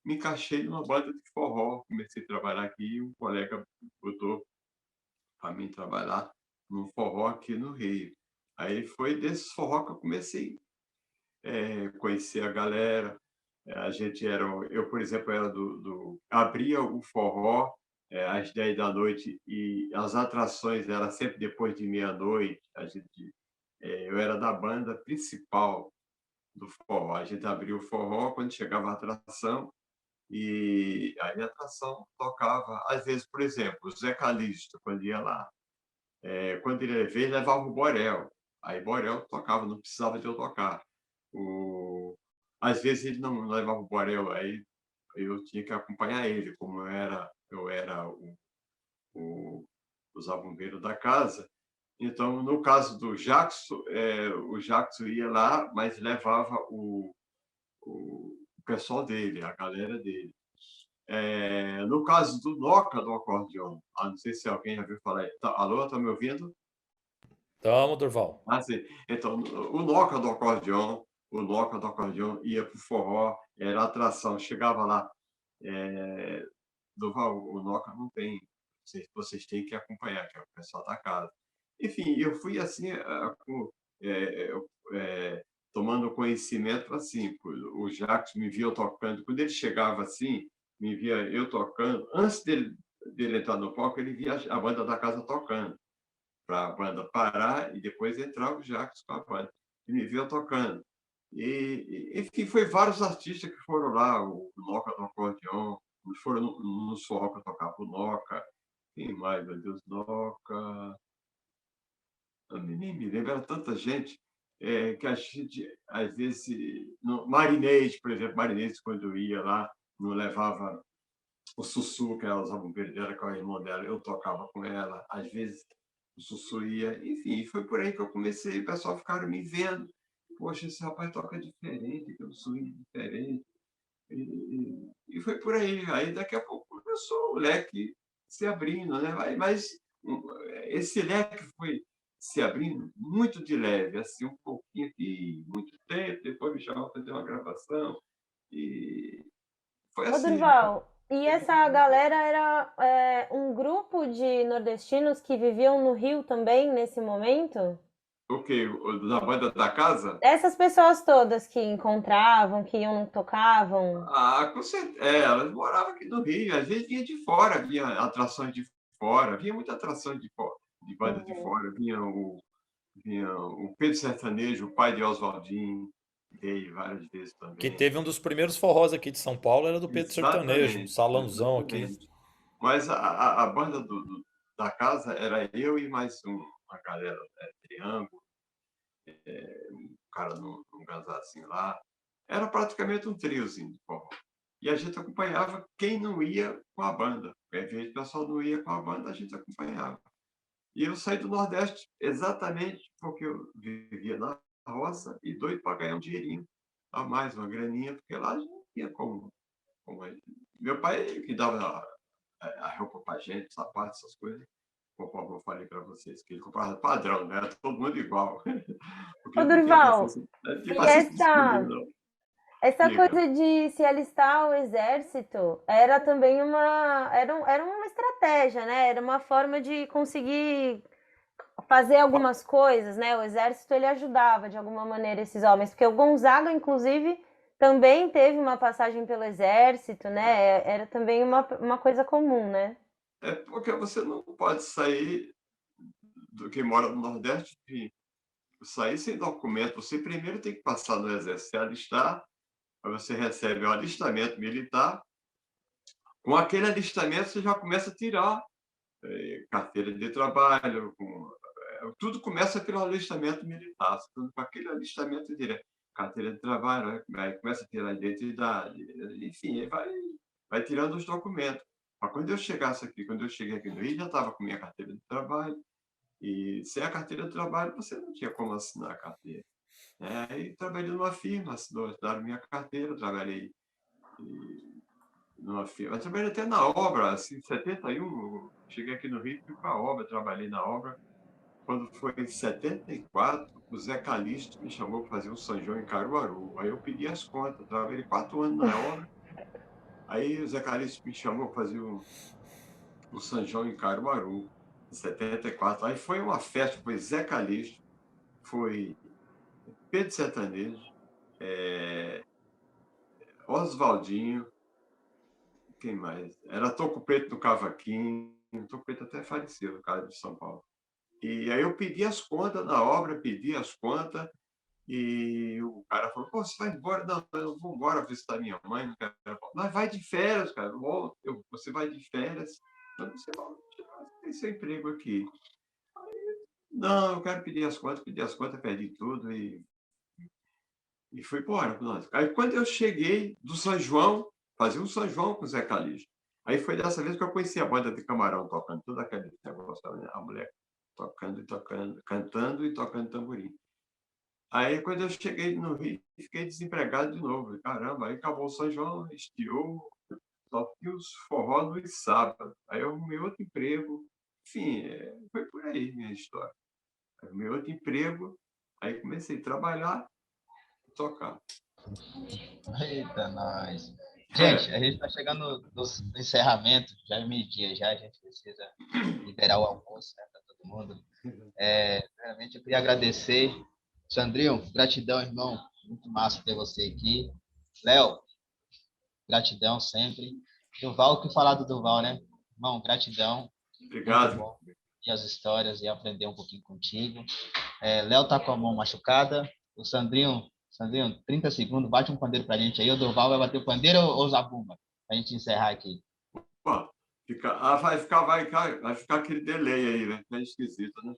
me encaixei numa banda de forró, comecei a trabalhar aqui e um colega botou para mim trabalhar num forró aqui no Rio. Aí foi desse forró que eu comecei conhecer a galera. Eu, por exemplo, era abria o forró às 10 da noite e as atrações eram sempre depois de meia-noite. Eu era da banda principal do forró. A gente abria o forró quando chegava a atração e aí a atração tocava, às vezes, por exemplo, o Zé Calixto, quando ia lá. Quando ele veio, levava o Borel. Aí Borel tocava, não precisava de eu tocar. Às vezes ele não levava o Borel, aí eu tinha que acompanhar ele, como eu era o zabumbeiro da casa. Então, no caso do Jackson, o Jackson ia lá, mas levava o pessoal dele, a galera dele. No caso do Noca, do acordeão, não sei se alguém já viu falar. Alô, está me ouvindo? Tamo, Durval. Sim. Então, o Noca do acordeão ia para o forró, era atração. Chegava lá, Durval, o Noca não tem, vocês têm que acompanhar, que é o pessoal da casa. Enfim, eu fui assim, tomando conhecimento assim. O Jacques me via tocando. Quando ele chegava assim, me via eu tocando. Antes dele entrar no palco, ele via a banda da casa tocando, para a banda parar e depois entrar o Jacques com a banda. E me via tocando. Enfim, foi vários artistas que foram lá, o Noca do acordeão, foram nos forró para tocar para o Noca. Quem mais, meu Deus, Noca? Eu nem me lembro, era tanta gente que a gente, às vezes, Marinês, por exemplo, Marinês, quando eu ia lá, não levava o Sussu, que ela usava um dela com a irmã dela, eu tocava com ela, às vezes o Sussu ia, enfim, foi por aí que eu comecei, o pessoal ficaram me vendo, poxa, esse rapaz toca diferente, tem um swing diferente, e foi por aí daqui a pouco começou o leque se abrindo, né? Mas esse leque foi se abrindo muito de leve, assim, um pouquinho aqui, muito tempo, depois me chamaram para fazer uma gravação, e foi Ô, assim. Durval, e essa galera era um grupo de nordestinos que viviam no Rio também nesse momento? O quê? Da banda da casa? Essas pessoas todas que encontravam, que iam, tocavam. Com certeza. Elas moravam aqui no Rio, às vezes vinha de fora, vinha atrações de fora, vinha muita atração de banda de fora, vinha o Pedro Sertanejo, o pai de Oswaldinho, veio várias vezes Que também. teve um dos primeiros forrós aqui de São Paulo, era do Pedro Sertanejo, um salãozão aqui. Mas a banda da casa era eu e mais uma galera, Triângulo, um cara num gazazinho lá. Era praticamente um triozinho de forró. E a gente acompanhava quem não ia com a banda. Às vezes o pessoal não ia com a banda, a gente acompanhava. E eu saí do Nordeste exatamente porque eu vivia na roça e doido para ganhar um dinheirinho a mais, uma graninha, porque lá não tinha como. Meu pai que dava a roupa para a gente, sapato, essas coisas, conforme eu falei para vocês, que ele comprava padrão, né? Todo mundo igual. Porque Ô, não tinha Durval, paciência de escolher, não. essa Diga. coisa de se alistar ao exército era também era uma estratégia, né? Era uma forma de conseguir fazer algumas coisas, né? O exército ele ajudava de alguma maneira esses homens, porque o Gonzaga, inclusive, também teve uma passagem pelo exército, né? Era também uma coisa comum, né? Porque você não pode sair do que mora no Nordeste, sair sem documento. Você primeiro tem que passar no exército, se alistar, aí você recebe o alistamento militar. Com aquele alistamento, você já começa a tirar carteira de trabalho, tudo começa pelo alistamento militar, com aquele alistamento direto, carteira de trabalho, aí começa a tirar a identidade, enfim, vai tirando os documentos. Mas quando eu cheguei aqui no Rio, já estava com minha carteira de trabalho, e sem a carteira de trabalho você não tinha como assinar a carteira. Aí trabalhei numa firma, assinaram minha carteira, trabalhei numa firma, trabalhei até na obra, assim, em 71, cheguei aqui no Rio, fui para a obra, trabalhei na obra. Quando foi em 74, o Zé Calixto me chamou para fazer um São João em Caruaru. Aí eu pedi as contas, trabalhei 4 anos na obra. Aí o Zé Calixto me chamou para fazer o São João em Caruaru, em 74. Aí foi uma festa, foi Zé Calixto, foi Pedro Sertanejo, Oswaldinho, quem mais? Era Toco Preto do Cavaquinho, Toco Preto até faleceu, no caso de São Paulo. E aí eu pedi as contas na obra, e o cara falou, pô, você vai embora? Não, eu vou embora visitar minha mãe. Mas vai de férias, cara. Você vai de férias, mas você tem seu emprego aqui. Não, eu quero pedir as contas, perdi tudo e fui embora. Aí quando eu cheguei do São João, fazia um São João com o Zé Calixto. Aí foi dessa vez que eu conheci a banda de Camarão tocando todo aquele negócio, a mulher tocando e tocando, cantando e tocando tamborim. Aí, quando eu cheguei no Rio, fiquei desempregado de novo. Caramba, aí acabou o São João, estiou, só tinha os forró no sábado. Aí eu arrumei outro emprego. Enfim, foi por aí minha história. Arrumei outro emprego, aí comecei a trabalhar e tocar. Eita, nós. Gente, a gente está chegando no encerramento, já é meio-dia, já a gente precisa liberar o almoço, né, para todo mundo. Primeiramente, eu queria agradecer. Sandrinho, gratidão, irmão. Muito massa ter você aqui. Léo, gratidão sempre. Durval, o que falar do Durval, né? Irmão, gratidão. Obrigado. Muito bom e as histórias e aprender um pouquinho contigo. Léo tá com a mão machucada. O Sandrinho, 30 segundos, bate um pandeiro pra gente aí. O Durval vai bater o pandeiro ou zabumba? Pra gente encerrar aqui. Pô, vai ficar aquele delay aí, né? É esquisito, né?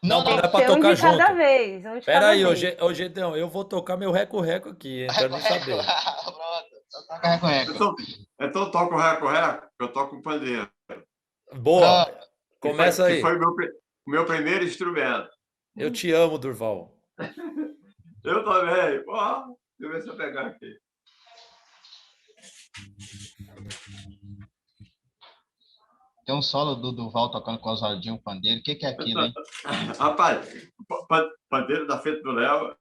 Não, Tem é que pra ser um tocar de cada junto. vez. Um de Pera cada aí, vez. ô Gedão, eu vou tocar meu reco-reco aqui, hein? Quero nem saber. Pronto, só toca reco-reco. Então toca o reco-reco, que eu toco o pandeiro. Boa, Pronto. começa Que aí. foi o meu primeiro instrumento. Eu te amo, Durval. Eu também. Pô, deixa eu ver se eu pegar aqui. Tem um solo do Durval tocando com o Oswaldinho pandeiro. O que é aquilo, hein? Rapaz, pandeiro da Feita do Léo.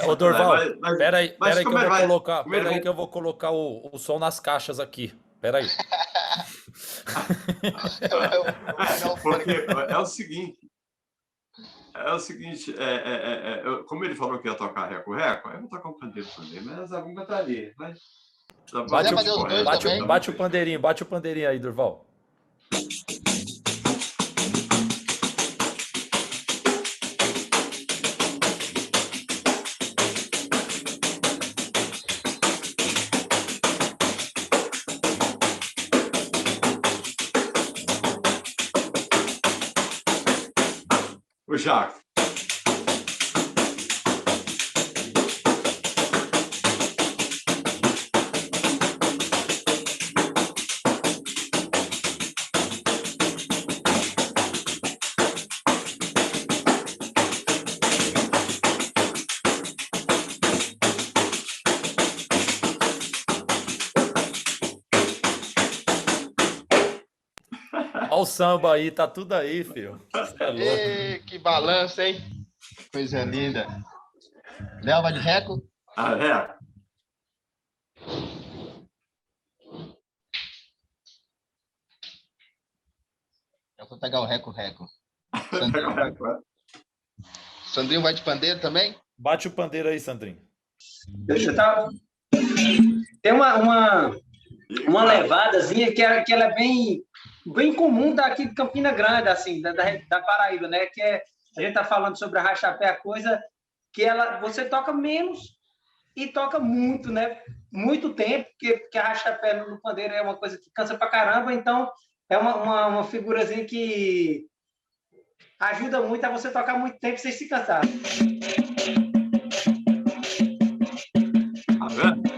Ô, Durval, pera aí que como eu vou vai? colocar. Como ele Pera aí vai? que eu vou colocar o som nas caixas aqui. Pera aí. Porque é o seguinte, como ele falou que ia tocar reco-reco, eu vou tocar um pandeiro também, mas a zabumba tá ali. Mas, Quiser fazer os dois também. bate o pandeirinho aí, Durval. O Jacques. Olha o samba aí, tá tudo aí, filho. Você é louco. Ei, que balanço, hein? Coisa linda. Léo, vai de reco? É. Eu vou pegar o reco-reco. Pega o reco, é. Sandrinho vai de pandeiro também? Bate o pandeiro aí, Sandrinho. Deixa eu tá. Tem uma levadazinha que ela é bem comum daqui de Campina Grande, assim, da Paraíba, né? Que a gente tá falando sobre a rachapé, a coisa que você toca menos e toca muito, né? Muito tempo, porque a rachapé no pandeiro é uma coisa que cansa pra caramba, então é uma figurazinha que ajuda muito a você tocar muito tempo sem se cansar. Tá vendo?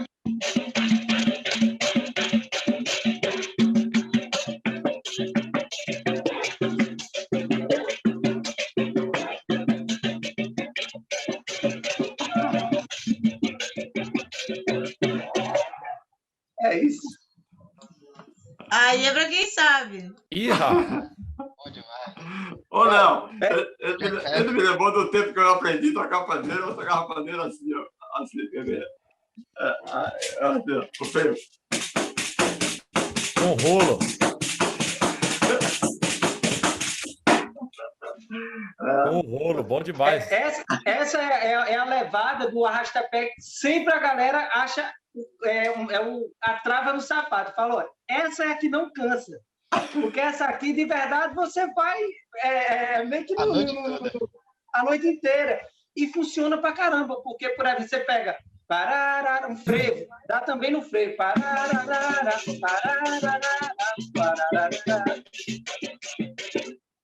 É isso. Aí é pra quem sabe. Ih, rapaz. Bom demais. Ou não, ele me lembrou do tempo que eu aprendi a tocar pandeiro, eu tocava pandeiro assim, ó. Assim, quer ver? O feio. Um rolo. Um rolo, bom demais. Essa é a levada do arrastapé. Sempre a galera acha a trava no sapato. Falou, essa é a que não cansa. Porque essa aqui, de verdade, você vai meio que a noite inteira. E funciona pra caramba. Porque, por exemplo, você pega um frevo, dá também no frevo.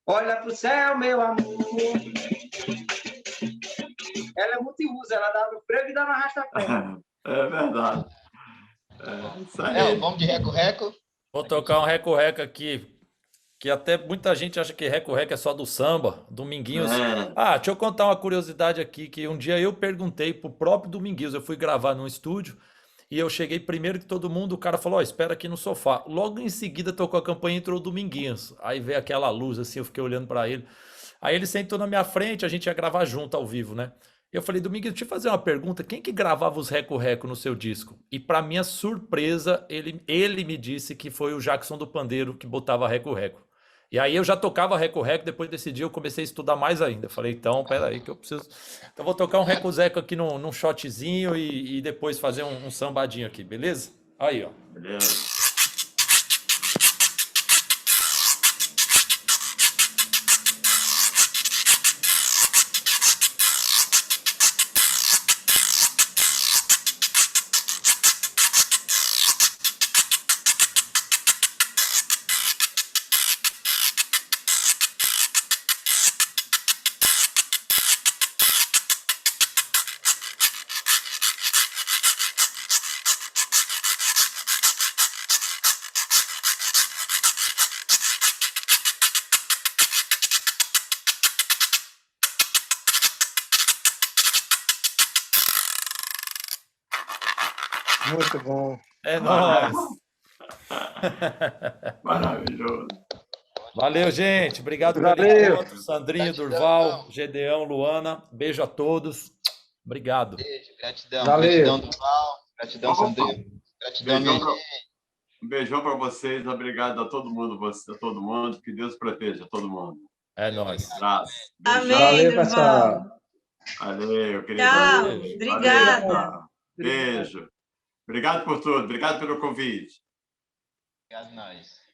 Olha pro céu, meu amor. Ela é multiuso, ela dá no frevo e dá no arrastapé. É verdade. Isso aí. Vamos de reco-reco. Vou tocar um reco-reco aqui, que até muita gente acha que reco-reco é só do samba, Dominguinhos. É. Deixa eu contar uma curiosidade aqui, que um dia eu perguntei pro próprio Dominguinhos, eu fui gravar num estúdio, e eu cheguei primeiro que todo mundo, o cara falou, ó, espera aqui no sofá. Logo em seguida tocou a campainha e entrou o Dominguinhos. Aí veio aquela luz assim, eu fiquei olhando pra ele. Aí ele sentou na minha frente, a gente ia gravar junto ao vivo, né? Eu falei, Dominguinhos, deixa eu fazer uma pergunta, quem que gravava os reco-reco no seu disco? E pra minha surpresa, ele me disse que foi o Jackson do Pandeiro que botava reco-reco. E aí eu já tocava reco-reco, depois desse dia eu comecei a estudar mais ainda. Eu falei, então, peraí que eu preciso... Então vou tocar um reco-zeco aqui num shotzinho e depois fazer um sambadinho aqui, beleza? Aí, ó. Beleza. Muito bom. É nóis. Maravilhoso. Valeu, gente. Obrigado pelo Valeu. encontro. Sandrinho, Gratidão. Durval, Gedeão, Luana. Beijo a todos. Obrigado. Beijo, gratidão. Valeu. Gratidão, Durval. Gratidão, Sandrinho. Gratidão, Beijão minha pra- gente. Um beijão para vocês. Obrigado a todo mundo, a todo mundo. Que Deus proteja todo mundo. É nóis. Abraço. Amém, Valeu, Durval. pessoal. Valeu, querido. Tchau. Valeu. Obrigada. Valeu. Beijo. Obrigado por tudo. Obrigado pelo convite. Obrigado, nós.